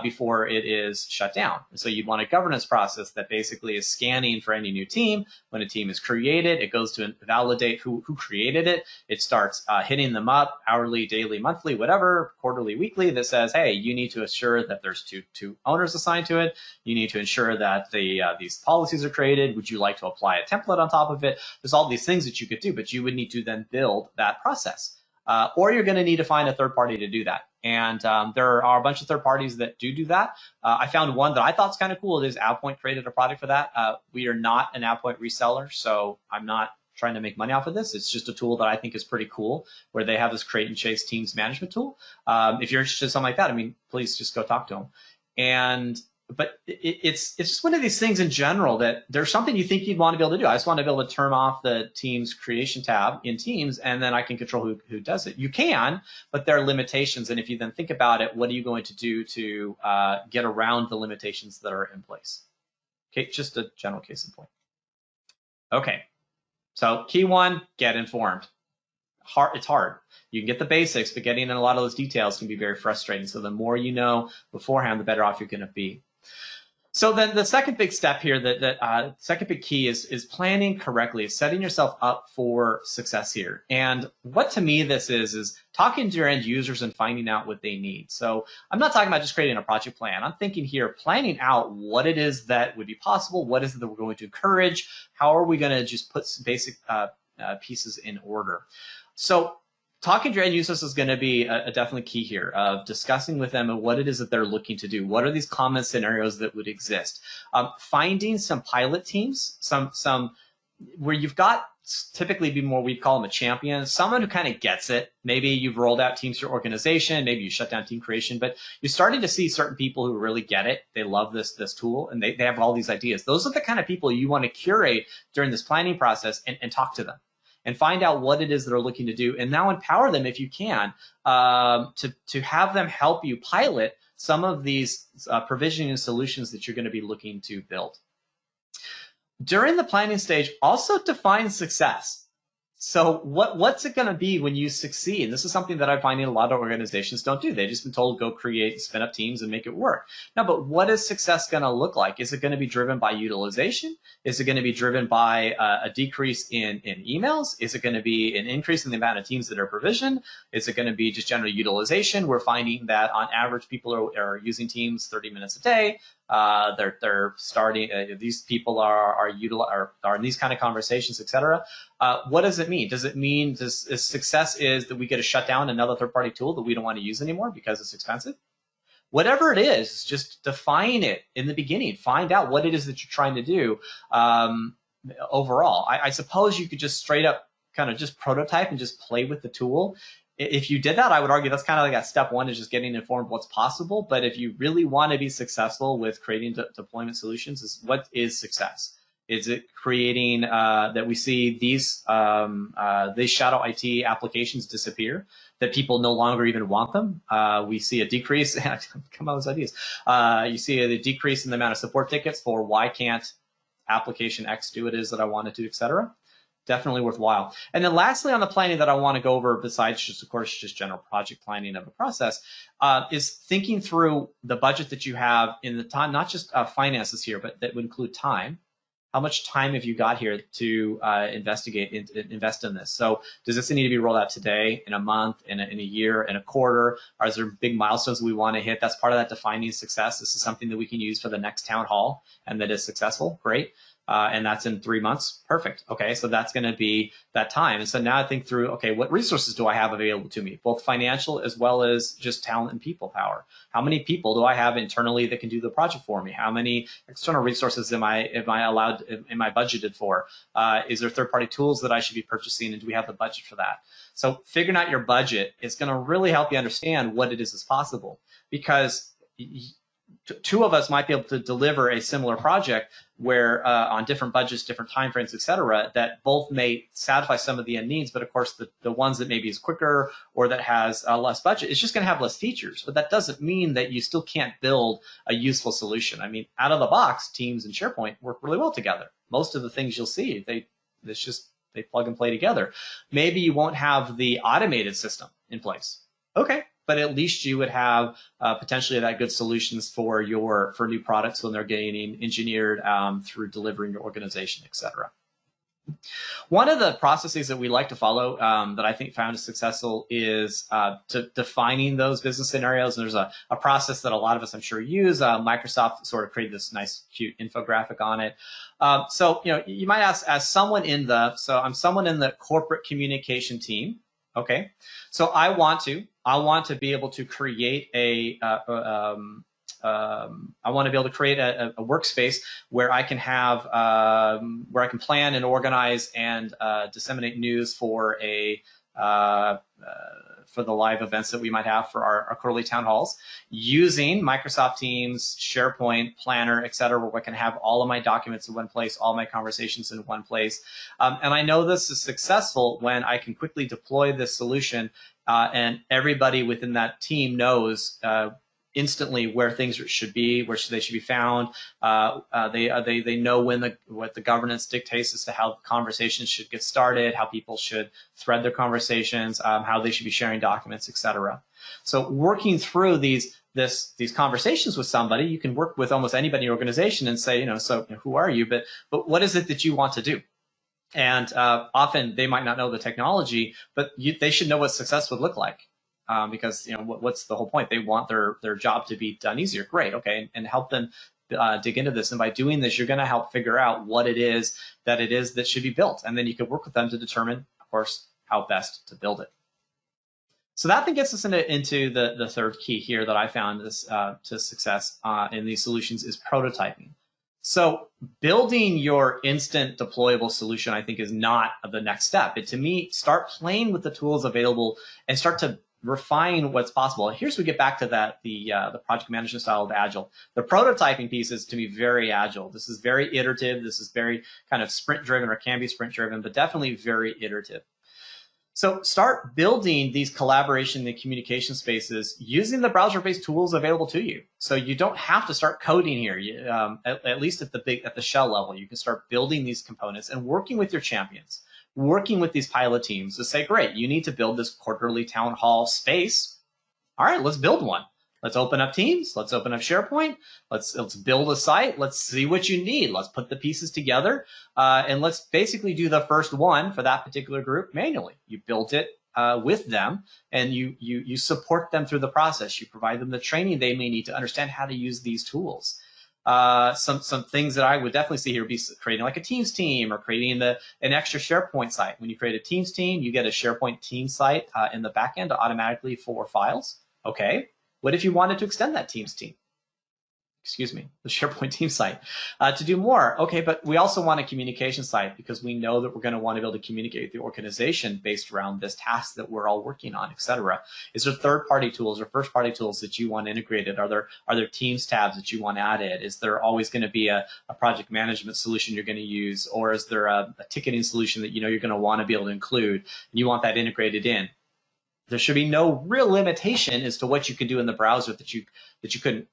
Speaker 3: before it is shut down. And so you'd want a governance process that basically is scanning for any new team. When a team is created, it goes to validate who created it. It starts hitting them up hourly, daily, monthly, whatever, quarterly, weekly, that says, hey, you need to assure that there's two owners assigned to it. You need to ensure that these policies are created. Would you like to apply a template on top of it? There's all these things that you could do, but you would need to then build that process. Or you're going to need to find a third party to do that. And there are a bunch of third parties that do that. I found one that I thought was kind of cool. It is AvePoint created a product for that. We are not an AvePoint reseller, so I'm not trying to make money off of this. It's just a tool that I think is pretty cool, where they have this create and chase teams management tool. If you're interested in something like that, I mean, please just go talk to them. But it's just one of these things in general that there's something you think you'd want to be able to do. I just want to be able to turn off the Teams creation tab in Teams, and then I can control who does it. You can, but there are limitations. And if you then think about it, what are you going to do to get around the limitations that are in place? Okay, just a general case in point. Okay, so key one, get informed. It's hard. You can get the basics, but getting in a lot of those details can be very frustrating. So the more you know beforehand, the better off you're going to be. So then the second big step here, second big key is planning correctly, setting yourself up for success here. And what to me this is talking to your end users and finding out what they need. So I'm not talking about just creating a project plan. I'm thinking here, planning out what it is that would be possible, what is it that we're going to encourage, how are we going to just put some basic pieces in order. So talking to your end users is going to be a definitely key here, of discussing with them what it is that they're looking to do. What are these common scenarios that would exist? Finding some pilot teams, some where you've got typically be more, we'd call them a champion, someone who kind of gets it. Maybe you've rolled out teams to your organization, maybe you shut down team creation, but you're starting to see certain people who really get it. They love this tool, and they have all these ideas. Those are the kind of people you want to curate during this planning process and talk to them and find out what it is that they're looking to do, and now empower them if you can to have them help you pilot some of these provisioning solutions that you're going to be looking to build. During the planning stage, also define success. So what's it going to be when you succeed? This is something that I'm finding a lot of organizations don't do. They've just been told, go create, spin up teams and make it work. No, but what is success going to look like? Is it going to be driven by utilization? Is it going to be driven by a decrease in emails? Is it going to be an increase in the amount of teams that are provisioned? Is it going to be just general utilization? We're finding that on average, people are using Teams 30 minutes a day. They're starting. These people are in these kind of conversations, etc. What does it mean? Does it mean success is that we get to shut down another third-party tool that we don't want to use anymore because it's expensive? Whatever it is, just define it in the beginning. Find out what it is that you're trying to do overall. I suppose you could just straight up kind of just prototype and just play with the tool. If you did that, I would argue that's kind of like that step one, is just getting informed what's possible. But if you really want to be successful with creating deployment solutions, is what is success? Is it creating that we see these shadow IT applications disappear, that people no longer even want them? We see a decrease. Come on, those ideas. You see a decrease in the amount of support tickets for why can't application X do what it is that I want it to, etc. Definitely worthwhile. And then lastly, on the planning that I want to go over, besides just, of course, just general project planning of a process, is thinking through the budget that you have in the time, not just finances here, but that would include time. How much time have you got here to invest in this? So does this need to be rolled out today, in a month, in a year, in a quarter? Are there big milestones we want to hit? That's part of that defining success. This is something that we can use for the next town hall and that is successful. Great. And that's in 3 months. Perfect. Okay, so that's going to be that time. And so now I think through, okay, what resources do I have available to me, both financial as well as just talent and people power? How many people do I have internally that can do the project for me? How many external resources am I budgeted for? Is there third-party tools that I should be purchasing, and do we have the budget for that? So figuring out your budget is going to really help you understand what it is possible, because two of us might be able to deliver a similar project where on different budgets, different timeframes, et cetera, that both may satisfy some of the end needs, but of course the ones that maybe is quicker or that has less budget is just going to have less features. But that doesn't mean that you still can't build a useful solution. I mean, out of the box, Teams and SharePoint work really well together. Most of the things you'll see, they plug and play together. Maybe you won't have the automated system in place. Okay, but at least you would have potentially that good solutions for new products when they're getting engineered through delivering your organization, et cetera. One of the processes that we like to follow that I think found is successful is to defining those business scenarios. And there's a process that a lot of us, I'm sure, use. Microsoft sort of created this nice, cute infographic on it. So you might ask, as someone I'm someone in the corporate communication team. Okay, so I want to be able to create a workspace where I can have where I can plan and organize and disseminate news for the live events that we might have for our quarterly town halls, using Microsoft Teams, SharePoint, Planner, et cetera, where I can have all of my documents in one place, all my conversations in one place. And I know this is successful when I can quickly deploy this solution and everybody within that team knows instantly where things should be, where they should be found. They know what the governance dictates as to how conversations should get started, how people should thread their conversations, how they should be sharing documents, etc. So working through these conversations with somebody, you can work with almost anybody in your organization and say, who are you? But what is it that you want to do? And often they might not know the technology, but they should know what success would look like. Because what's the whole point? They want their job to be done easier. Great, okay, and help them dig into this. And by doing this, you're going to help figure out what it is that should be built, and then you could work with them to determine, of course, how best to build it. So that then gets us into the third key here that I found to success in these solutions is prototyping. So building your instant deployable solution, I think, is not the next step. To me, start playing with the tools available and start to refine what's possible. Here's where we get back to the project management style of Agile. The prototyping piece is, to me, very Agile. This is very iterative. This is very kind of sprint driven, or can be sprint driven, but definitely very iterative. So start building these collaboration and communication spaces using the browser-based tools available to you. So you don't have to start coding here. At least at the shell level, you can start building these components and working with your champions, working with these pilot teams to say, great, you need to build this quarterly town hall space. All right, let's build one. Let's open up Teams. Let's open up SharePoint. Let's build a site. Let's see what you need. Let's put the pieces together, and let's basically do the first one for that particular group manually. You built it with them, and you support them through the process. You provide them the training they may need to understand how to use these tools. Some things that I would definitely see here would be creating like a Teams team, or creating an extra SharePoint site. When you create a Teams team, you get a SharePoint team site in the back end automatically for files. Okay. What if you wanted to extend that Teams team? Excuse me, the SharePoint team site to do more? Okay, but we also want a communication site because we know that we're going to want to be able to communicate with the organization based around this task that we're all working on, etc. Is there third-party tools or first-party tools that you want integrated? Are there Teams tabs that you want added? Is there always going to be a project management solution you're going to use, or is there a ticketing solution that you're going to want to be able to include, and you want that integrated in? There should be no real limitation as to what you can do in the browser that you couldn't.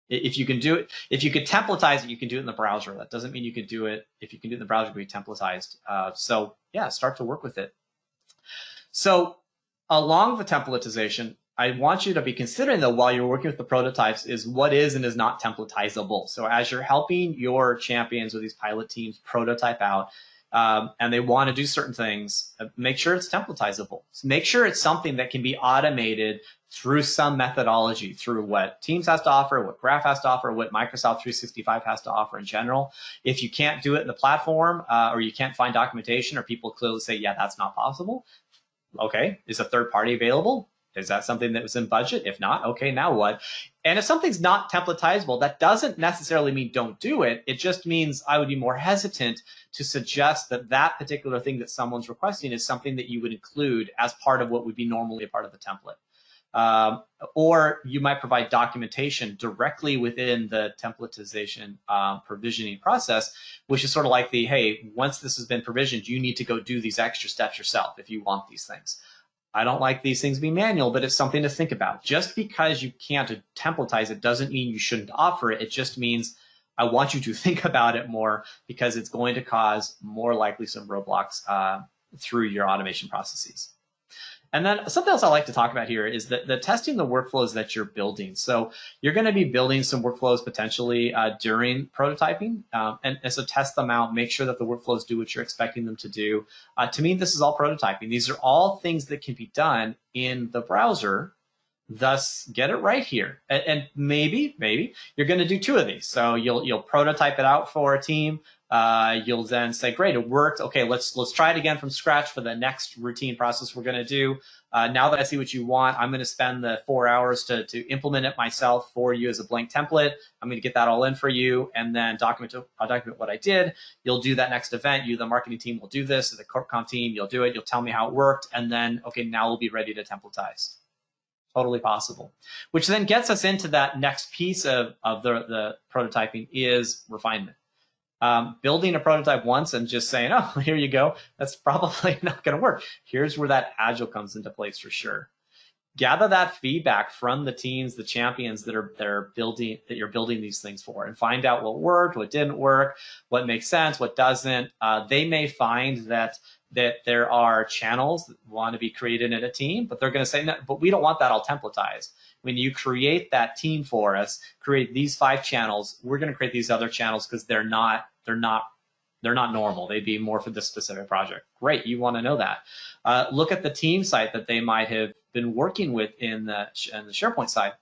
Speaker 3: If you can do it, if you could templatize it, you can do it in the browser. That doesn't mean you can do it. If you can do it in the browser, it can be templatized. So yeah, start to work with it. So along the templatization, I want you to be considering, though, while you're working with the prototypes, is what is and is not templatizable. So as you're helping your champions or these pilot teams prototype out, and they want to do certain things, make sure it's templatizable. So make sure it's something that can be automated through some methodology, through what Teams has to offer, what Graph has to offer, what Microsoft 365 has to offer in general. If you can't do it in the platform, or you can't find documentation, or people clearly say, yeah, that's not possible, okay, is a third party available? Is that something that was in budget? If not, okay, now what? And if something's not templatizable, that doesn't necessarily mean don't do it. It just means I would be more hesitant to suggest that that particular thing that someone's requesting is something that you would include as part of what would be normally a part of the template. Or you might provide documentation directly within the templatization provisioning process, which is sort of like the, hey, once this has been provisioned, you need to go do these extra steps yourself if you want these things. I don't like these things being manual, but it's something to think about. Just because you can't templatize it doesn't mean you shouldn't offer it. It just means I want you to think about it more, because it's going to cause more likely some roadblocks through your automation processes. And then something else I like to talk about here is the testing the workflows that you're building. So you're going to be building some workflows potentially during prototyping, and so test them out, make sure that the workflows do what you're expecting them to do. To me, this is all prototyping. These are all things that can be done in the browser. Thus, get it right here. And maybe you're going to do 2 of these. So you'll prototype it out for a team. You'll then say, great, it worked. Okay, let's try it again from scratch for the next routine process we're going to do. Now that I see what you want, I'm going to spend the 4 hours to implement it myself for you as a blank template. I'm going to get that all in for you, and then I'll document what I did. You'll do that next event. You, the marketing team, will do this. The CorpCom team, you'll do it. You'll tell me how it worked, and then, okay, now we'll be ready to templatize. Totally possible. Which then gets us into that next piece of the prototyping is refinement. Building a prototype once and just saying, oh, here you go, that's probably not going to work. Here's where that agile comes into place for sure. Gather that feedback from the teams, the champions that you're building these things for, and find out what worked, what didn't work, what makes sense, what doesn't. They may find that there are channels that want to be created in a team, but they're going to say, no, but we don't want that all templatized. When you create that team for us, create these 5 channels, we're going to create these other channels because they're not normal. They'd be more for this specific project. Great, you want to know that. Look at the team site that they might have been working with in the SharePoint side,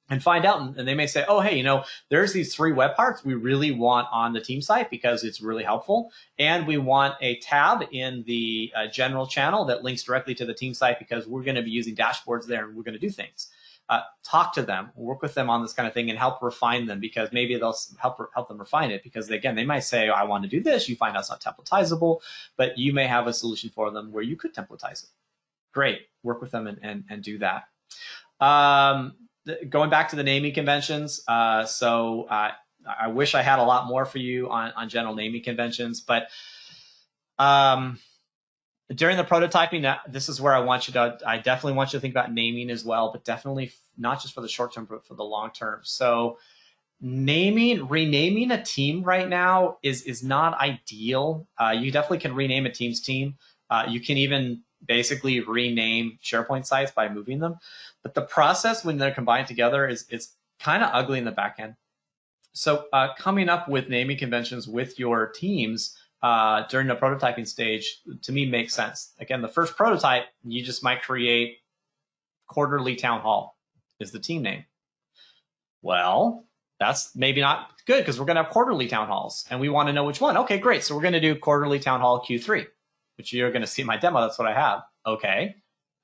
Speaker 3: and find out, and they may say, oh, hey, there's these 3 web parts we really want on the team site because it's really helpful, and we want a tab in the general channel that links directly to the team site because we're going to be using dashboards there and we're going to do things. Talk to them, work with them on this kind of thing, and help refine them, because maybe they'll help them refine it, because again, they might say, oh, I want to do this. You find out it's not templatizable, but you may have a solution for them where you could templatize it. Great, work with them and do that. Going back to the naming conventions, so I wish I had a lot more for you on general naming conventions, but during the prototyping, this is where I definitely want you to think about naming as well, but definitely not just for the short term, but for the long term. So renaming a team right now is not ideal. You definitely can rename a team's team. You can even basically rename SharePoint sites by moving them. But the process when they're combined together is kind of ugly in the back end. So coming up with naming conventions with your teams during the prototyping stage, to me, makes sense. Again, the first prototype, you just might create Quarterly Town Hall is the team name. Well, that's maybe not good because we're going to have quarterly town halls and we want to know which one. Okay, great. So we're going to do Quarterly Town Hall Q3, which you're going to see in my demo. That's what I have. Okay.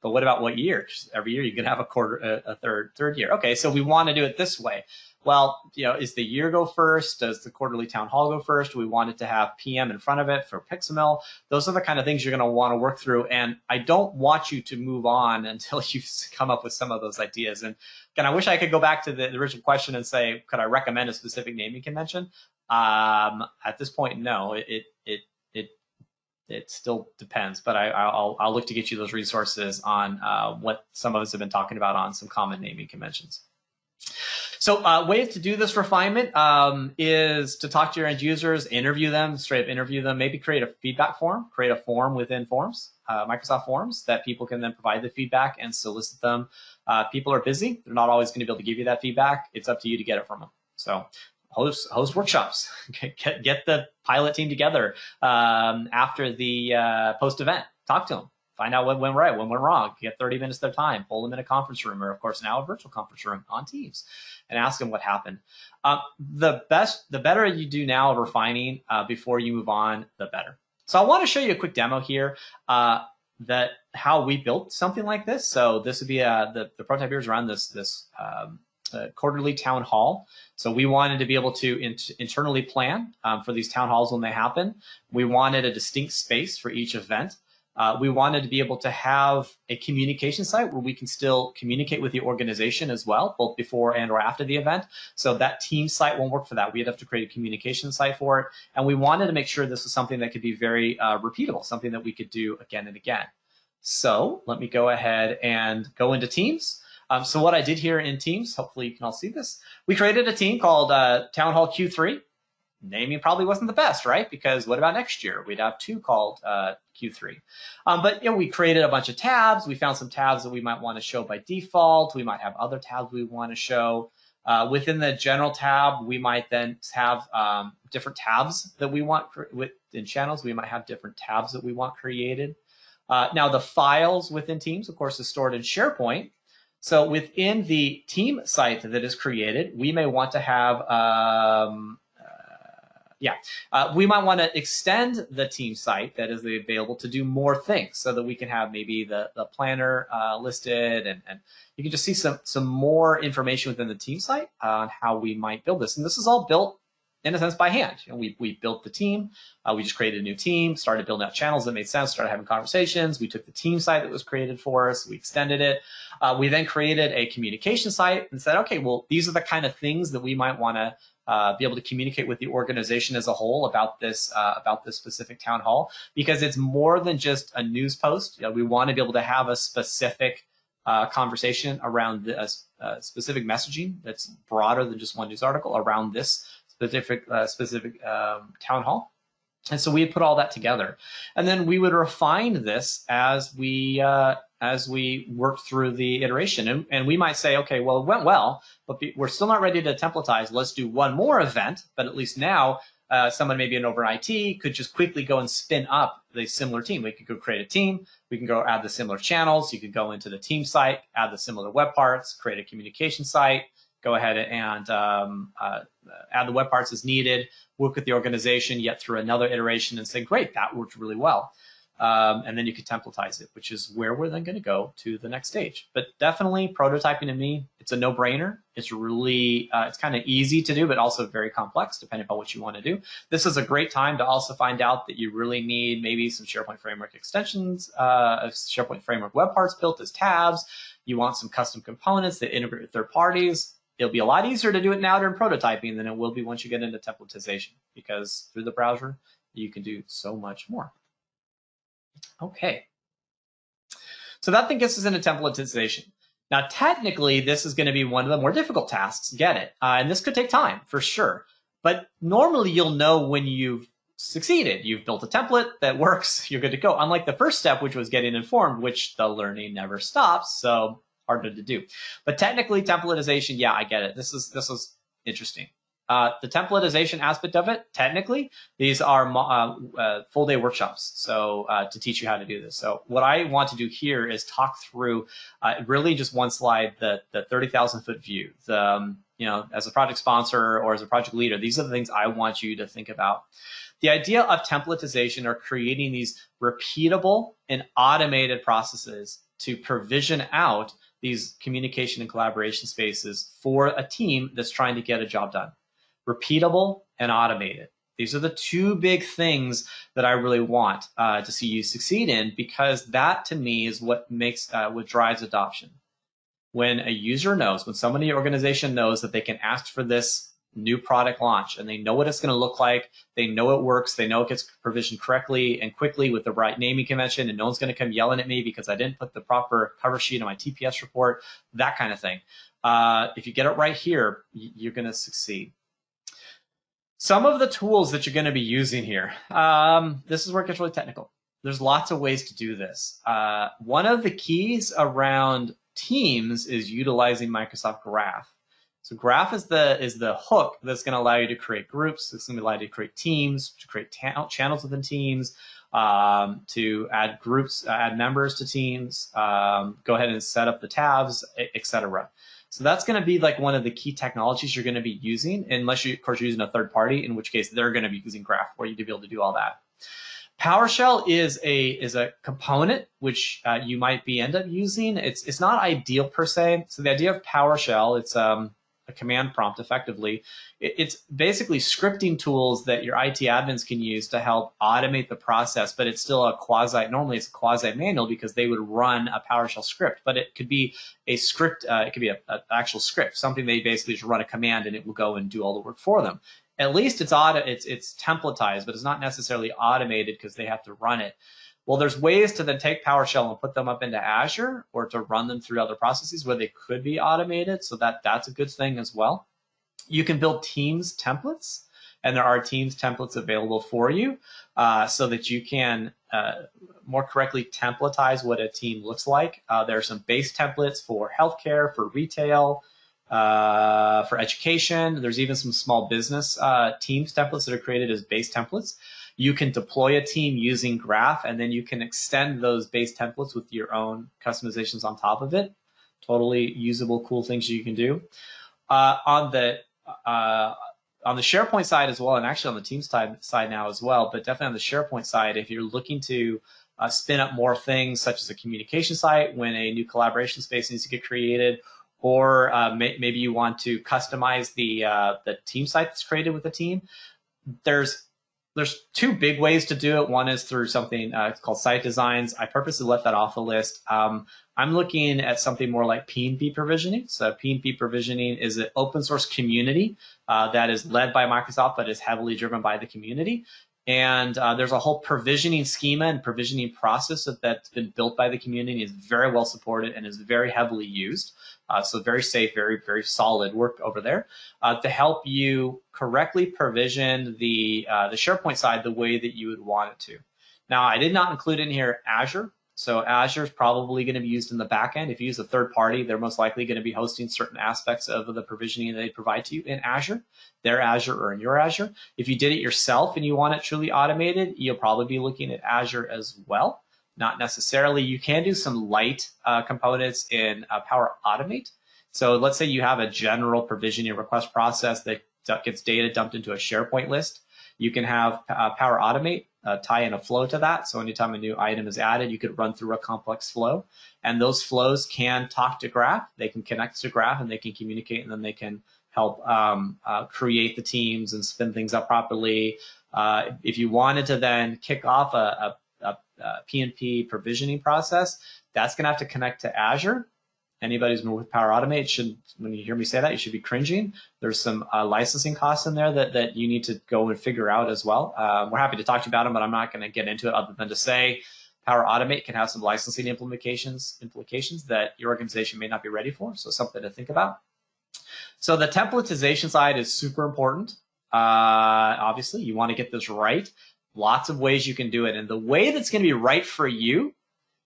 Speaker 3: But what about what year? Every year you're going to have a third year. Okay, so we want to do it this way. Well, is the year go first? Does the Quarterly Town Hall go first? Do we want it to have PM in front of it for PixelMill? Those are the kind of things you're going to want to work through. And I don't want you to move on until you've come up with some of those ideas. And again, I wish I could go back to the original question and say, could I recommend a specific naming convention? At this point, no. It still depends, but I'll look to get you those resources on what some of us have been talking about on some common naming conventions. So ways to do this refinement is to talk to your end users, interview them, straight up interview them, maybe create a feedback form, create a form within Forms, Microsoft Forms that people can then provide the feedback and solicit them People are busy. They're not always going to be able to give you that feedback. It's up to you to get it from them. So host workshops, get the pilot team together after the post-event. Talk to them. Find out what went right, what went wrong. Get 30 minutes of their time. Pull them in a conference room, or of course now a virtual conference room on Teams, and ask them what happened. The better you do now of refining before you move on, the better. So I want to show you a quick demo here that how we built something like this. So this would be the prototype here is around this quarterly town hall. So we wanted to be able to internally plan for these town halls when they happen. We wanted a distinct space for each event. We wanted to be able to have a communication site where we can still communicate with the organization as well, both before and or after the event. So that team site won't work for that. We'd have to create a communication site for it. And we wanted to make sure this was something that could be very repeatable, something that we could do again and again. So let me go ahead and go into Teams. So what I did here in Teams, hopefully you can all see this, we created a team called Town Hall Q3. Naming probably wasn't the best, right? Because what about next year? We'd have two called Q3. But you know, we created a bunch of tabs. We found some tabs that we might want to show by default. We might have other tabs we want to show. Within the general tab, we might then have different tabs that we want within channels. We might have different tabs that we want created. Now the files within Teams, of course, is stored in SharePoint. So within the team site that is created, we may want to have we might want to extend the team site that is available to do more things, so that we can have maybe the planner listed, and you can just see some more information within the team site on how we might build this. And this is all built in a sense by hand. You know, we built the team. We just created a new team, started building out channels that made sense, started having conversations. We took the team site that was created for us, we extended it. We then created a communication site and said, okay, well, these are the kind of things that we might want to be able to communicate with the organization as a whole about this specific town hall, because it's more than just a news post. You know, we want to be able to have a specific conversation around a specific messaging that's broader than just one news article around this specific town hall. And so we put all that together, and then we would refine this as we work through the iteration. And we might say, okay, well, it went well, but we're still not ready to templatize. Let's do one more event. But at least now, someone maybe over IT could just quickly go and spin up the similar team. We could go create a team. We can go add the similar channels. You could go into the team site, add the similar web parts, create a communication site, go ahead and add the web parts as needed, work with the organization yet through another iteration and say, great, that worked really well. And then you could templatize it, which is where we're then going to go to the next stage. But definitely prototyping to me, it's a no-brainer. It's really, it's kind of easy to do, but also very complex depending upon what you want to do. This is a great time to also find out that you really need maybe some SharePoint Framework extensions, SharePoint Framework web parts built as tabs. You want some custom components that integrate with third parties. It'll be a lot easier to do it now during prototyping than it will be once you get into templatization, because through the browser, you can do so much more. Okay, so that then gets us into templatization. Now, technically, this is going to be one of the more difficult tasks, get it? And this could take time, for sure. But normally, you'll know when you've succeeded. You've built a template that works, you're good to go. Unlike the first step, which was getting informed, which the learning never stops, so harder to do. But technically, templatization, yeah, I get it. This is interesting. The templatization aspect of it, technically, these are full-day workshops, so to teach you how to do this. So what I want to do here is talk through really just one slide, the 30,000-foot view. As a project sponsor or as a project leader, these are the things I want you to think about. The idea of templatization are creating these repeatable and automated processes to provision out these communication and collaboration spaces for a team that's trying to get a job done. Repeatable and automated. These are the two big things that I really want to see you succeed in, because that to me is what drives adoption. When a user knows, when someone in the organization knows that they can ask for this new product launch and they know what it's going to look like, they know it works, they know it gets provisioned correctly and quickly with the right naming convention, and no one's going to come yelling at me because I didn't put the proper cover sheet on my TPS report, that kind of thing. If you get it right here, you're going to succeed. Some of the tools that you're going to be using here, this is where it gets really technical. There's lots of ways to do this. One of the keys around Teams is utilizing Microsoft Graph. So Graph is the hook that's going to allow you to create groups. It's going to allow you to create teams, to create channels within teams, to add groups, add members to teams, go ahead and set up the tabs, etc. So that's going to be like one of the key technologies you're going to be using, unless you, of course, you're using a third party, in which case they're going to be using Graph for you to be able to do all that. PowerShell is a component which you might end up using. It's not ideal per se. So the idea of PowerShell, it's a command prompt effectively. It's basically scripting tools that your IT admins can use to help automate the process, but it's still normally it's a quasi manual because they would run a PowerShell script, but it could be a script, it could be an actual script, something they basically just run a command and it will go and do all the work for them. At least it's templatized, but it's not necessarily automated because they have to run it. Well, there's ways to then take PowerShell and put them up into Azure or to run them through other processes where they could be automated. So that's a good thing as well. You can build Teams templates, and there are Teams templates available for you so that you can more correctly templatize what a team looks like. There are some base templates for healthcare, for retail, for education. There's even some small business Teams templates that are created as base templates. You can deploy a team using Graph, and then you can extend those base templates with your own customizations on top of it. Totally usable, cool things you can do. On the SharePoint side as well, and actually on the Teams side now as well, but definitely on the SharePoint side, if you're looking to spin up more things such as a communication site when a new collaboration space needs to get created, or maybe you want to customize the team site that's created with the team, there's two big ways to do it. One is through something called site designs. I purposely left that off the list. I'm looking at something more like P&P provisioning. So P&P provisioning is an open source community that is led by Microsoft, but is heavily driven by the community. And there's a whole provisioning schema and provisioning process that's been built by the community, is very well supported, and is very heavily used. So very safe, very, very solid work over there to help you correctly provision the SharePoint side the way that you would want it to. Now, I did not include in here Azure. So Azure is probably going to be used in the back end. If you use a third party, they're most likely going to be hosting certain aspects of the provisioning that they provide to you in Azure, their Azure or in your Azure. If you did it yourself and you want it truly automated, you'll probably be looking at Azure as well. Not necessarily. You can do some light components in Power Automate. So let's say you have a general provisioning request process that gets data dumped into a SharePoint list. You can have Power Automate tie in a flow to that. So anytime a new item is added, you could run through a complex flow. And those flows can talk to Graph. They can connect to Graph, and they can communicate, and then they can help create the teams and spin things up properly. If you wanted to then kick off a P&P provisioning process, that's going to have to connect to Azure. Anybody who's been with Power Automate should, when you hear me say that, you should be cringing. There's some licensing costs in there that you need to go and figure out as well. We're happy to talk to you about them, but I'm not going to get into it other than to say Power Automate can have some licensing implications that your organization may not be ready for, so something to think about. So the templatization side is super important. Obviously, you want to get this right. Lots of ways you can do it, and the way that's going to be right for you,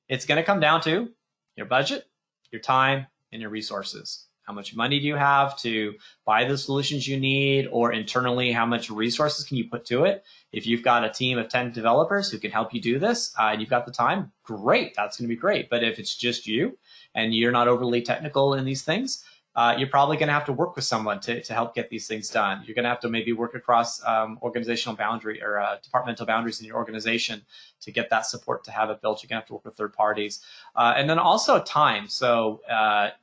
Speaker 3: it's going to come down to your budget, your time, and your resources. How much money do you have to buy the solutions you need, or internally, how much resources can you put to it? If you've got a team of 10 developers who can help you do this, and you've got the time, great, that's going to be great. But if it's just you and you're not overly technical in these things, you're probably going to have to work with someone to help get these things done. You're going to have to maybe work across organizational boundary or departmental boundaries in your organization to get that support to have it built. You're going to have to work with third parties. And then also time. So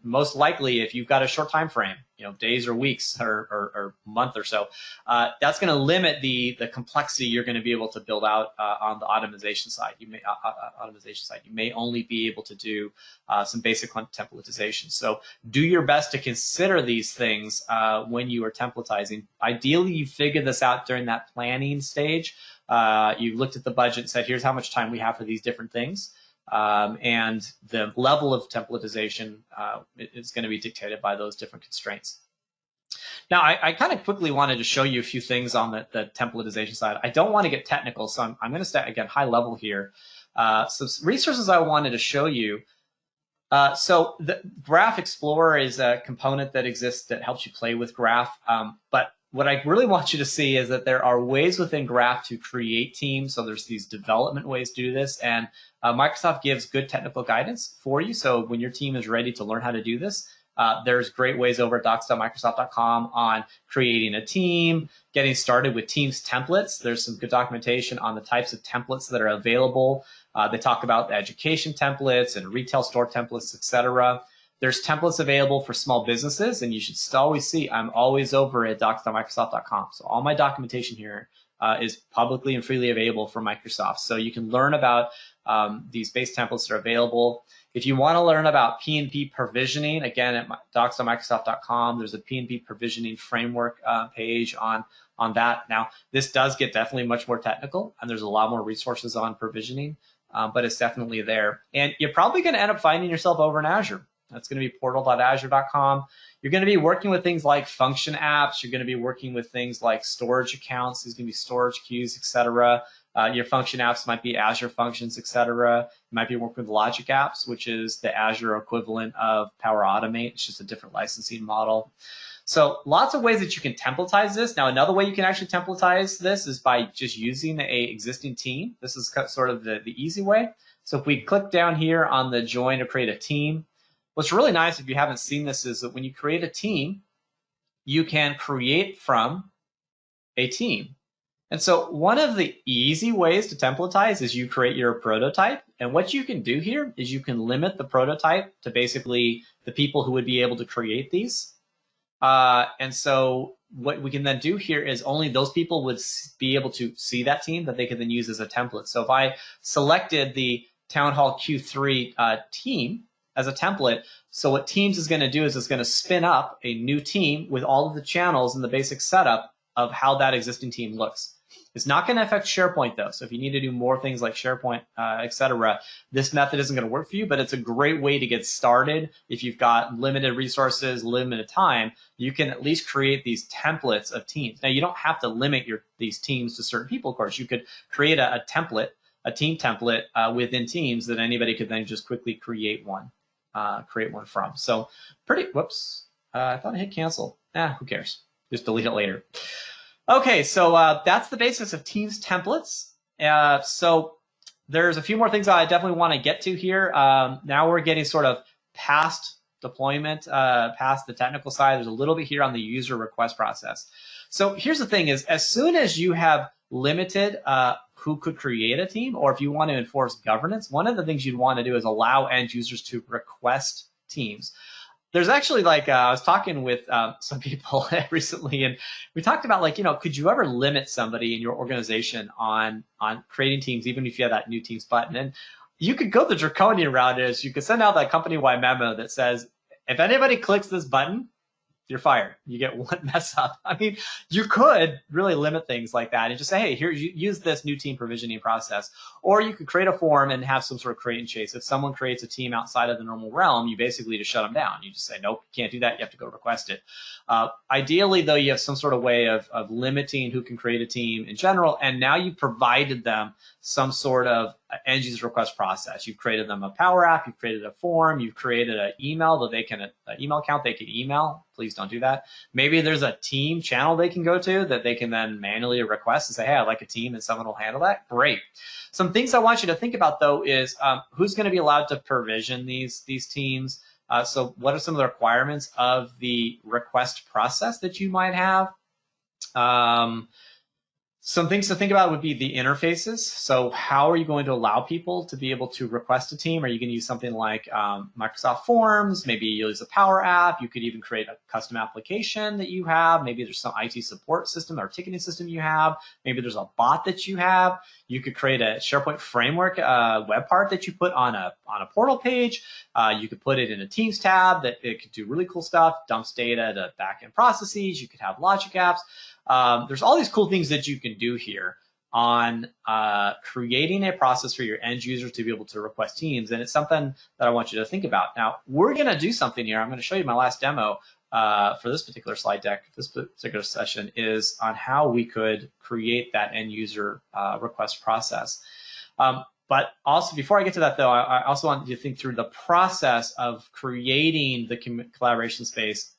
Speaker 3: most likely, if you've got a short time frame, days or weeks or month or so, that's going to limit the complexity you're going to be able to build out on the automation side. You may only be able to do some basic templatization. So do your best to consider these things when you are templatizing. Ideally, you figure this out during that planning stage. You looked at the budget and said, here's how much time we have for these different things. And the level of templatization is going to be dictated by those different constraints. Now, I kind of quickly wanted to show you a few things on the templatization side. I don't want to get technical, so I'm going to start, again, high level here. So resources I wanted to show you. So the Graph Explorer is a component that exists that helps you play with Graph. But what I really want you to see is that there are ways within Graph to create teams. So there's these development ways to do this, and Microsoft gives good technical guidance for you. So when your team is ready to learn how to do this, there's great ways over at docs.microsoft.com on creating a team, getting started with Teams templates. There's some good documentation on the types of templates that are available. They talk about the education templates and retail store templates, etc. There's templates available for small businesses, and you should always see I'm always over at docs.microsoft.com. So all my documentation here is publicly and freely available from Microsoft. So you can learn about these base templates that are available. If you want to learn about P&P provisioning, again, at docs.microsoft.com, there's a P&P provisioning framework page on that. Now, this does get definitely much more technical, and there's a lot more resources on provisioning, but it's definitely there. And you're probably going to end up finding yourself over in Azure. That's going to be portal.azure.com. You're going to be working with things like function apps. You're going to be working with things like storage accounts. There's going to be storage queues, etc. Your function apps might be Azure Functions, etc. You might be working with Logic Apps, which is the Azure equivalent of Power Automate. It's just a different licensing model. So lots of ways that you can templatize this. Now, another way you can actually templatize this is by just using an existing team. This is sort of the easy way. So if we click down here on the join or create a team, what's really nice if you haven't seen this is that when you create a team, you can create from a team. And so one of the easy ways to templatize is you create your prototype. And what you can do here is you can limit the prototype to basically the people who would be able to create these. And so what we can then do here is only those people would be able to see that team that they can then use as a template. So if I selected the TOWNHALL Q3 team as a template, so what Teams is going to do is it's going to spin up a new team with all of the channels and the basic setup of how that existing team looks. It's not going to affect SharePoint though. So if you need to do more things like SharePoint, etc., this method isn't going to work for you, but it's a great way to get started. If you've got limited resources, limited time, you can at least create these templates of teams. Now you don't have to limit these teams to certain people, of course. You could create a template, a team template within Teams that anybody could then just quickly create one from. So whoops, I thought I hit cancel. Who cares? Just delete it later. Okay, so that's the basics of Teams templates. So there's a few more things I definitely want to get to here. Now we're getting sort of past deployment, past the technical side. There's a little bit here on the user request process. So here's the thing is, as soon as you have limited who could create a team, or if you want to enforce governance, one of the things you'd want to do is allow end users to request teams. There's actually I was talking with some people recently, and we talked about could you ever limit somebody in your organization on creating teams, even if you have that new teams button? And you could go the draconian route is you could send out that company-wide memo that says, if anybody clicks this button, you're fired. You get one mess up. I mean, you could really limit things like that and just say, hey, here, use this new team provisioning process. Or you could create a form and have some sort of create and chase. If someone creates a team outside of the normal realm, you basically just shut them down. You just say, nope, you can't do that. You have to go request it. Ideally, though, you have some sort of way of limiting who can create a team in general. And now you've provided them some sort of end user request process. You've created them a Power App, you've created a form, you've created an email that they can, an email account they can email. Please don't do that. Maybe there's a team channel they can go to that they can then manually request and say, hey, I'd like a team, and someone will handle that. Great. Some things I want you to think about though is who's going to be allowed to provision these teams. So what are some of the requirements of the request process that you might have? Some things to think about would be the interfaces. So how are you going to allow people to be able to request a team? Are you going to use something like Microsoft Forms? Maybe you'll use a Power App. You could even create a custom application that you have. Maybe there's some IT support system or ticketing system you have. Maybe there's a bot that you have. You could create a SharePoint framework web part that you put on a portal page. You could put it in a Teams tab that it could do really cool stuff, dumps data to backend processes. You could have logic apps. There's all these cool things that you can do here on creating a process for your end users to be able to request teams, and it's something that I want you to think about. Now, we're going to do something here. I'm going to show you my last demo for this particular slide deck. This particular session is on how we could create that end user request process. But also, before I get to that, though, I also want you to think through the process of creating the collaboration space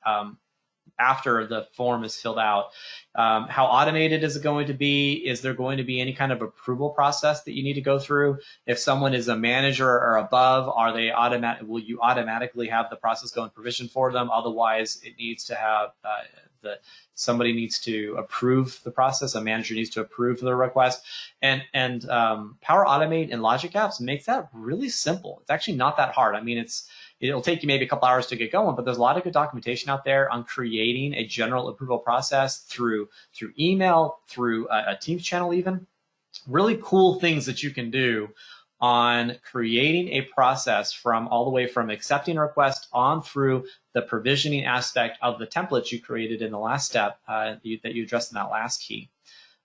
Speaker 3: after the form is filled out. How automated is it going to be? Is there going to be any kind of approval process that you need to go through? If someone is a manager or above, will you automatically have the process go in provision for them? Otherwise, it needs to have somebody needs to approve the process. A manager needs to approve the request. And Power Automate and Logic Apps makes that really simple. It's actually not that hard. I mean, it'll take you maybe a couple hours to get going, but there's a lot of good documentation out there on creating a general approval process through email, through a Teams channel even. Really cool things that you can do on creating a process from all the way from accepting a request on through the provisioning aspect of the templates you created in the last step that you addressed in that last key.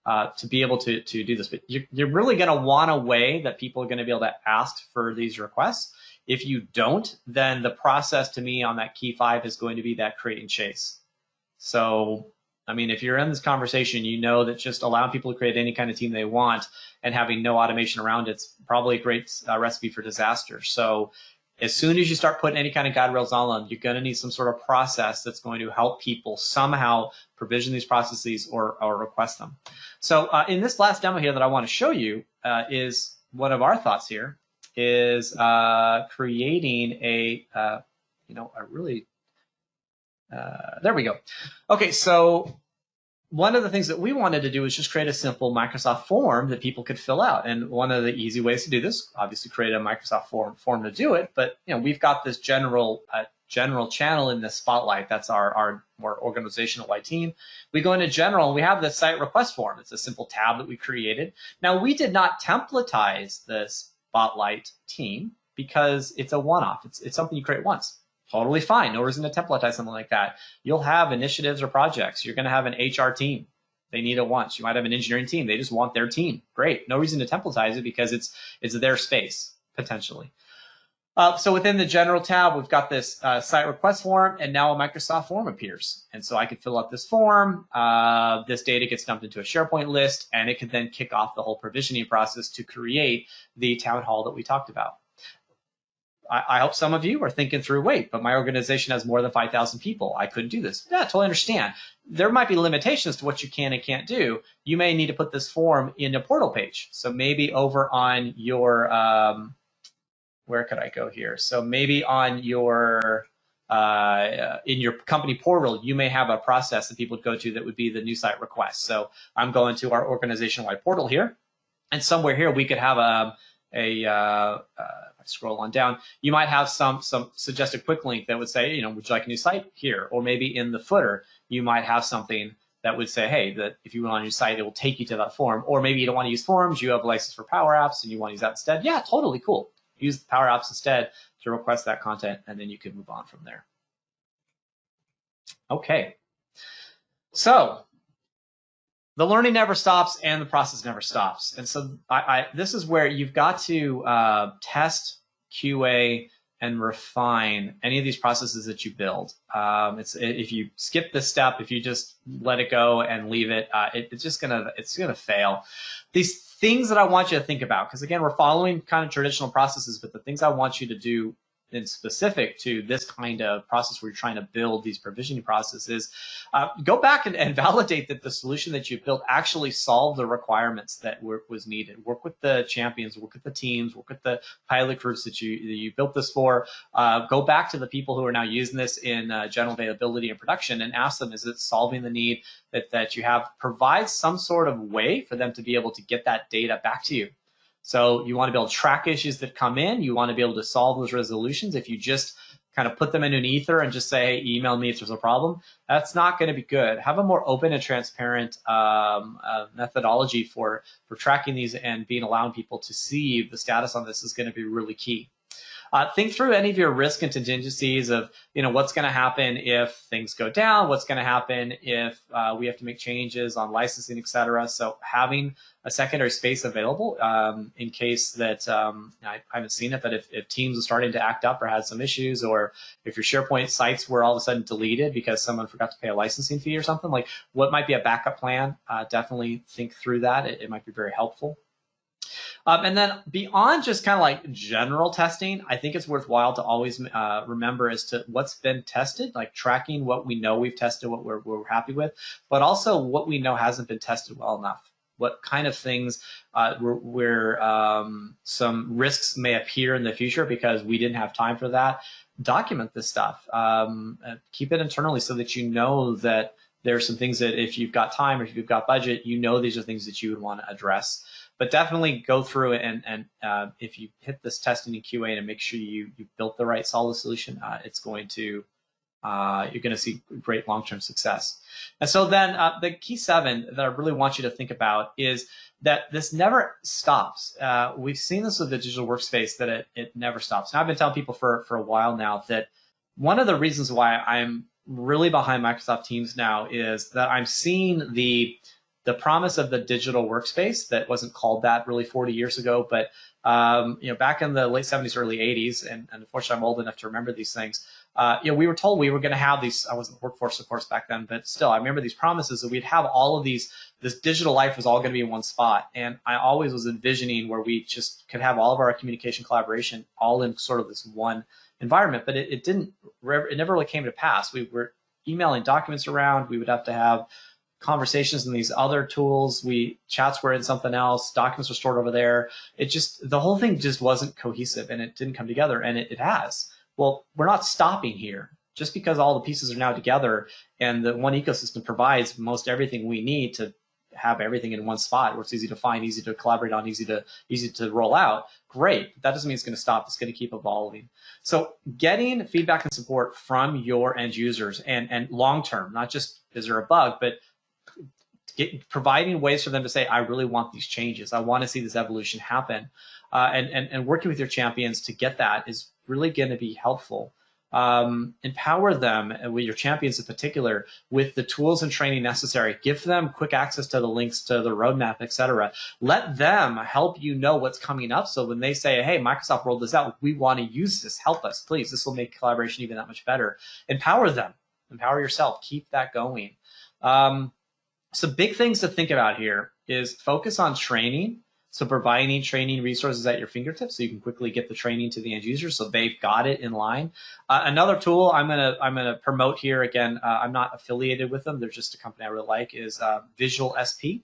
Speaker 3: To be able to do this. But you're really going to want a way that people are going to be able to ask for these requests. If you don't, then the process to me on that key 5 is going to be that create and chase. So, I mean, if you're in this conversation, you know that just allowing people to create any kind of team they want and having no automation around it's probably a great recipe for disaster. So as soon as you start putting any kind of guide rails on them, you're going to need some sort of process that's going to help people somehow provision these processes or request them. So in this last demo here that I want to show you is one of our thoughts here is creating there we go. Okay, so one of the things that we wanted to do is just create a simple Microsoft form that people could fill out. And one of the easy ways to do this, obviously create a Microsoft form to do it, but we've got this general channel in the Spotlight. That's our more organizational wide team. We go into general and we have the site request form. It's a simple tab that we created. Now we did not templatize this Spotlight team because it's a one-off. It's something you create once. Totally fine. No reason to templatize something like that. You'll have initiatives or projects. You're going to have an HR team. They need it once. You might have an engineering team. They just want their team. Great. No reason to templatize it because it's their space potentially. So within the general tab, we've got this site request form, and now a Microsoft form appears. And so I can fill out this form. This data gets dumped into a SharePoint list, and it can then kick off the whole provisioning process to create the town hall that we talked about. I hope some of you are thinking through, wait, but my organization has more than 5,000 people. I couldn't do this. Yeah, totally understand. There might be limitations to what you can and can't do. You may need to put this form in a portal page. So maybe over on your, where could I go here? So maybe on your, in your company portal, you may have a process that people would go to that would be the new site request. So I'm going to our organization-wide portal here. And somewhere here, we could have scroll on down, you might have some suggested quick link that would say, would you like a new site here? Or maybe in the footer, you might have something that would say, hey, that if you want a new site, it will take you to that form. Or maybe you don't want to use forms, you have a license for Power Apps and you want to use that instead. Yeah, totally cool. Use the Power Apps instead to request that content, and then you can move on from there. Okay. So the learning never stops and the process never stops. And so this is where you've got to test, QA, and refine any of these processes that you build. If you skip this step, if you just let it go and leave it, it's gonna fail. These things that I want you to think about, because again, we're following kind of traditional processes, but the things I want you to do in specific to this kind of process where you're trying to build these provisioning processes, go back and validate that the solution that you built actually solved the requirements that was needed. Work with the champions, work with the teams, work with the pilot groups that you built this for. Go back to the people who are now using this in general availability and production and ask them, is it solving the need that you have? Provide some sort of way for them to be able to get that data back to you. So you want to be able to track issues that come in. You want to be able to solve those resolutions. If you just kind of put them in an ether and just say, hey, email me if there's a problem, that's not going to be good. Have a more open and transparent methodology for tracking these and allowing people to see the status on this is going to be really key. Think through any of your risk and contingencies of, what's going to happen if things go down, what's going to happen if we have to make changes on licensing, et cetera. So having a secondary space available in case that, I haven't seen it, but if teams are starting to act up or had some issues, or if your SharePoint sites were all of a sudden deleted because someone forgot to pay a licensing fee or something, like what might be a backup plan? Definitely think through that. It might be very helpful. And then beyond just kind of like general testing, I think it's worthwhile to always remember as to what's been tested, like tracking what we know we've tested, what we're happy with, but also what we know hasn't been tested well enough. What kind of things where some risks may appear in the future because we didn't have time for that. Document this stuff. Keep it internally so that you know that there are some things that if you've got time or if you've got budget, you know these are things that you would want to address. But definitely go through it and if you hit this testing in QA and make sure you built the right solid solution, it's going to you're going to see great long-term success. And so then the key 7 that I really want you to think about is that this never stops. We've seen this with the digital workspace, that it never stops. And I've been telling people for a while now that one of the reasons why I'm really behind Microsoft Teams now is that I'm seeing the promise of the digital workspace that wasn't called that really 40 years ago, but back in the late 70s, early 80s, and unfortunately I'm old enough to remember these things. We were told we were going to have these. I wasn't workforce, of course, back then, but still, I remember these promises that we'd have all of these. This digital life was all going to be in one spot, and I always was envisioning where we just could have all of our communication, collaboration, all in sort of this one environment. But it didn't. It never really came to pass. We were emailing documents around. We would have to have conversations in these other tools. Chats were in something else. Documents were stored over there. The whole thing just wasn't cohesive, and it didn't come together. And it has. Well, we're not stopping here. Just because all the pieces are now together and the one ecosystem provides most everything we need to have everything in one spot where it's easy to find, easy to collaborate on, easy to roll out, great. That doesn't mean it's going to stop. It's going to keep evolving. So getting feedback and support from your end users and long-term, not just is there a bug, but providing ways for them to say, I really want these changes. I want to see this evolution happen. And working with your champions to get that is really going to be helpful. Empower them, with your champions in particular, with the tools and training necessary. Give them quick access to the links to the roadmap, etc. Let them help you know what's coming up. So when they say, hey, Microsoft rolled this out, we want to use this, help us, please. This will make collaboration even that much better. Empower them. Empower yourself. Keep that going. Some big things to think about here is focus on training. So providing training resources at your fingertips so you can quickly get the training to the end user so they've got it in line. Another tool I'm gonna promote here, again, I'm not affiliated with them, they're just a company I really like, is Visual SP.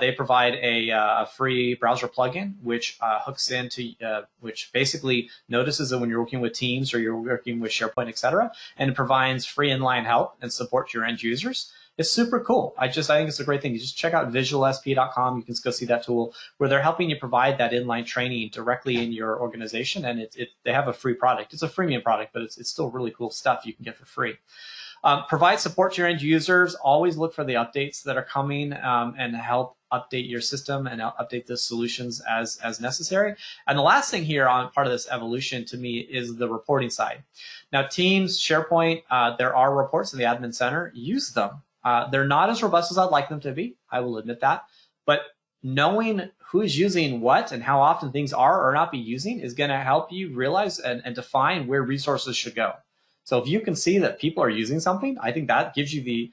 Speaker 3: They provide a free browser plugin which hooks into, which basically notices that when you're working with Teams or you're working with SharePoint, etc., and it provides free inline help and support to your end users. It's super cool. I think it's a great thing. You just check out visualsp.com. You can go see that tool where they're helping you provide that inline training directly in your organization, and they have a free product. It's a freemium product, but it's still really cool stuff you can get for free. Provide support to your end users. Always look for the updates that are coming and help update your system and update the solutions as necessary. And the last thing here on part of this evolution to me is the reporting side. Now, Teams, SharePoint, there are reports in the admin center. Use them. They're not as robust as I'd like them to be. I will admit that. But knowing who's using what and how often things are or not be using is going to help you realize and define where resources should go. So if you can see that people are using something, I think that gives you the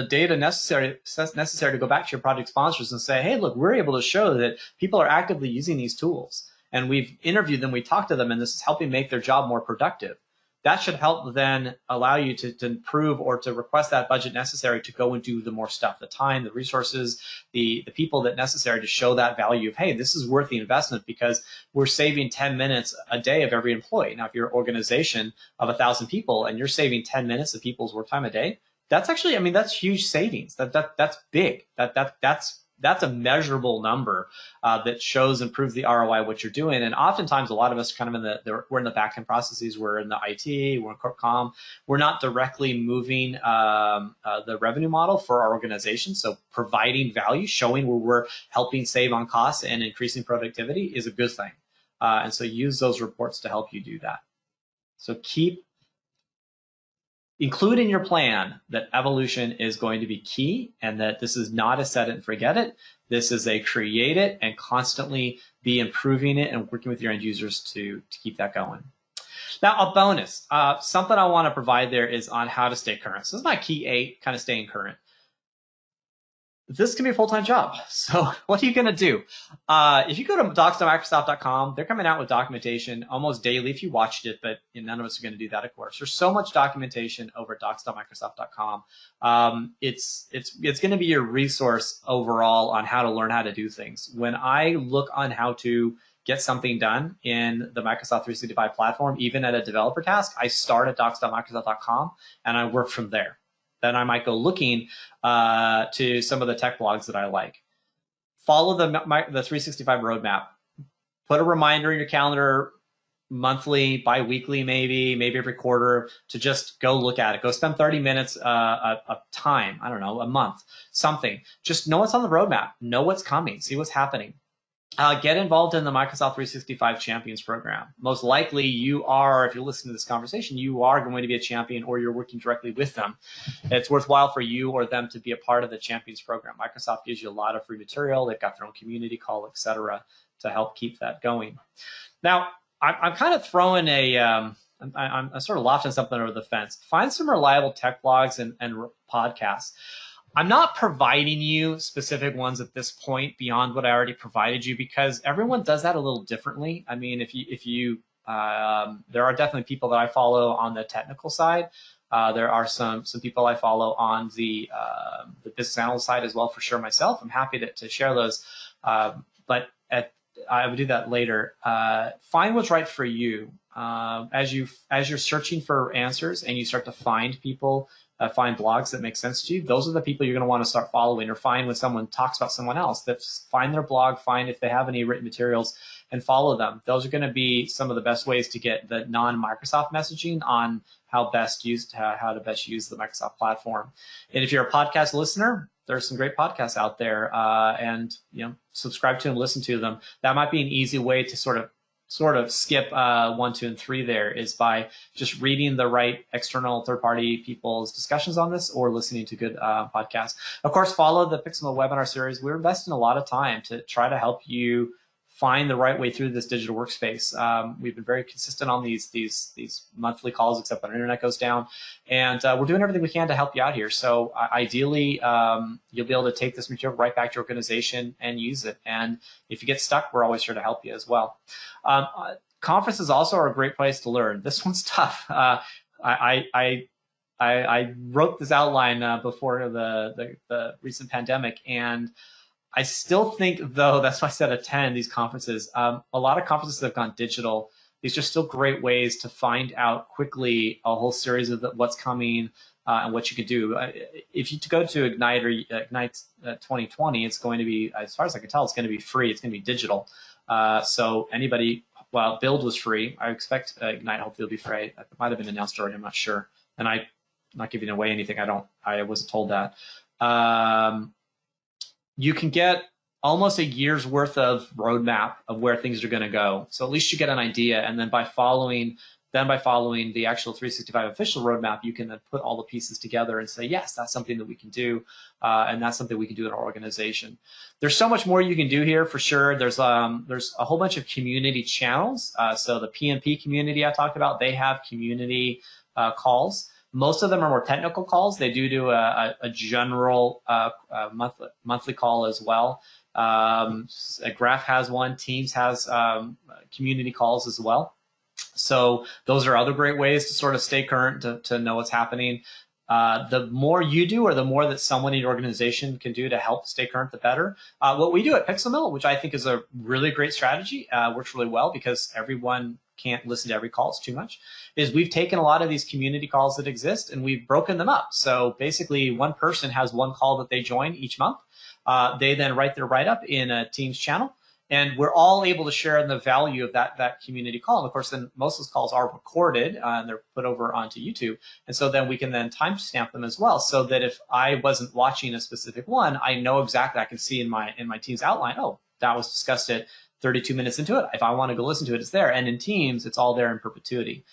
Speaker 3: data necessary to go back to your project sponsors and say, hey, look, we're able to show that people are actively using these tools. And we've interviewed them, we talked to them, and this is helping make their job more productive. That should help then allow you to improve or to request that budget necessary to go and do the more stuff, the time, the resources, the people that necessary to show that value of, hey, this is worth the investment because we're saving 10 minutes a day of every employee. Now, if you're an organization of 1,000 people and you're saving 10 minutes of people's work time a day, that's actually, I mean, that's huge savings. That's big. That's a measurable number that shows and proves the ROI of what you're doing. And oftentimes, a lot of us kind of we're in the back end processes, we're in the IT, we're in Corp Comm, we're not directly moving the revenue model for our organization. So providing value, showing where we're helping save on costs and increasing productivity is a good thing. And so use those reports to help you do that. So include in your plan that evolution is going to be key and that this is not a set it and forget it. This is a create it and constantly be improving it and working with your end users to keep that going. Now, a bonus, something I want to provide there is on how to stay current. So this is my key 8, kind of staying current. this can be a full-time job. So what are you going to do? If you go to docs.microsoft.com, they're coming out with documentation almost daily if you watched it, but none of us are going to do that, of course. There's so much documentation over at docs.microsoft.com. It's going to be your resource overall on how to learn how to do things. When I look on how to get something done in the Microsoft 365 platform, even at a developer task, I start at docs.microsoft.com and I work from there. Then I might go looking to some of the tech blogs that I like. Follow the 365 roadmap. Put a reminder in your calendar monthly, bi-weekly, maybe every quarter, to just go look at it. Go spend 30 minutes of time, I don't know, a month, something. Just know what's on the roadmap. Know what's coming. See what's happening. Get involved in the Microsoft 365 Champions program. Most likely you are, if you're listening to this conversation, you are going to be a champion or you're working directly with them. It's worthwhile for you or them to be a part of the Champions program. Microsoft gives you a lot of free material. They've got their own community call, etc., to help keep that going. Now, I'm kind of throwing I'm sort of lofting something over the fence. Find some reliable tech blogs and podcasts. I'm not providing you specific ones at this point beyond what I already provided you because everyone does that a little differently. I mean, there are definitely people that I follow on the technical side. There are some people I follow on the business analyst side as well, for sure. Myself, I'm happy to share those, but I would do that later. Find what's right for you as you're searching for answers and you start to find people. Find blogs that make sense to you. Those are the people you're going to want to start following, or find when someone talks about someone else. Find their blog, find if they have any written materials, and follow them. Those are going to be some of the best ways to get the non-Microsoft messaging on how to best use the Microsoft platform. And if you're a podcast listener, there's some great podcasts out there, and subscribe to them, listen to them. That might be an easy way to sort of skip 1, 2, and 3 there, is by just reading the right external third-party people's discussions on this or listening to good podcasts. Of course, follow the PixelMill webinar series. We're investing a lot of time to try to help you find the right way through this digital workspace. We've been very consistent on these monthly calls, except when our internet goes down, and we're doing everything we can to help you out here. So ideally, you'll be able to take this material right back to your organization and use it. And if you get stuck, we're always here to help you as well. Conferences also are a great place to learn. This one's tough. I wrote this outline before the recent pandemic, and I still think, though, that's why I said attend these conferences. A lot of conferences have gone digital. These are still great ways to find out quickly a whole series of what's coming and what you can do. If you go to Ignite or Ignite 2020, it's going to be, as far as I can tell, it's going to be free. It's going to be digital. So anybody, well, Build was free. I expect Ignite hopefully will be free. It might have been announced already. I'm not sure. And I'm not giving away anything. I wasn't told that. You can get almost a year's worth of roadmap of where things are going to go. So at least you get an idea, and then by following the actual 365 official roadmap, you can then put all the pieces together and say, yes, that's something that we can do, and that's something we can do in our organization. There's so much more you can do here for sure. There's a whole bunch of community channels. So the PNP community I talked about, they have community calls. Most of them are more technical calls. They do a general monthly call as well. Graph has one. Teams has community calls as well. So those are other great ways to sort of stay current, to know what's happening. The more you do, or the more that someone in your organization can do to help stay current, the better. What we do at PixelMill, which I think is a really great strategy, works really well because everyone can't listen to every call, it's too much, is we've taken a lot of these community calls that exist and we've broken them up. So basically one person has one call that they join each month. They then write their write-up in a Teams channel, and we're all able to share in the value of that community call. And of course, then most of those calls are recorded and they're put over onto YouTube. And so then we can then timestamp them as well, so that if I wasn't watching a specific one, I know exactly, I can see in my Teams outline, oh, that was discussed at 32 minutes into it. If I want to go listen to it, it's there. And in Teams, it's all there in perpetuity.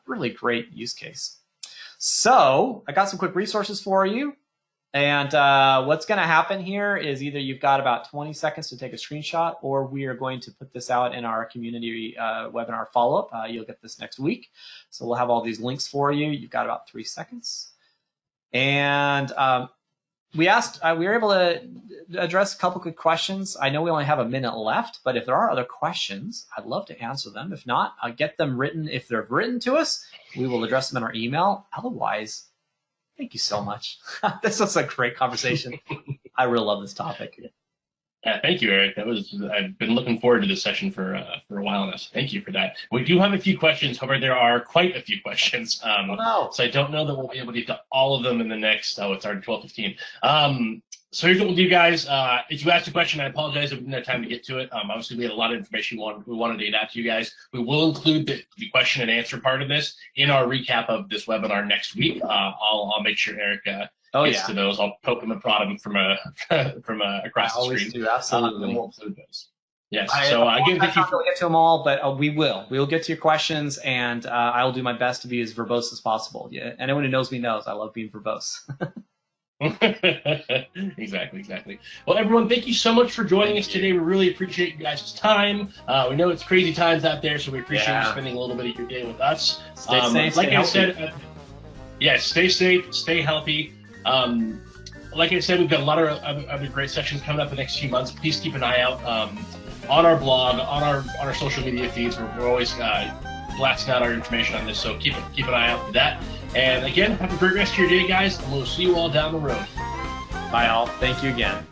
Speaker 3: Really great use case. So I got some quick resources for you. And what's going to happen here is either you've got about 20 seconds to take a screenshot, or we are going to put this out in our community webinar follow-up. You'll get this next week. So we'll have all these links for you. You've got about 3 seconds. And we were able to address a couple quick questions. I know we only have a minute left, but if there are other questions, I'd love to answer them. If not, I'll get them written. If they're written to us, we will address them in our email. Otherwise, thank you so much. This was a great conversation. I really love this topic.
Speaker 2: Yeah, thank you, Eric. I've been looking forward to this session for a while now. So thank you for that. We do have a few questions. However, there are quite a few questions. So I don't know that we'll be able to get to all of them in the next. Oh, it's already 12:15. So here's what we'll do, guys. If you asked a question, I apologize if we didn't have time to get to it. Obviously, we had a lot of information we wanted to get out to you guys. We will include the question and answer part of this in our recap of this webinar next week. I'll make sure Eric gets to those. I'll poke them and prod them from across the screen.
Speaker 3: Do, absolutely.
Speaker 2: We'll include those. Yes. So again, thank you.
Speaker 3: We'll get to them all, but we will. We'll get to your questions, and I will do my best to be as verbose as possible. Yeah. Anyone who knows me knows I love being verbose.
Speaker 2: Exactly. Well, everyone, thank you so much for joining us today. We really appreciate you guys' time. We know it's crazy times out there, so we appreciate you spending a little bit of your day with us.
Speaker 3: Stay safe,
Speaker 2: like
Speaker 3: stay
Speaker 2: I
Speaker 3: healthy.
Speaker 2: said, yes, stay safe, stay healthy. Like I said, we've got a lot of other great sessions coming up the next few months. Please keep an eye out on our blog, on our social media feeds. We're always blasting out our information on this, so keep an eye out for that. And again, have a great rest of your day, guys, and we'll see you all down the road.
Speaker 3: Bye, all. Thank you again.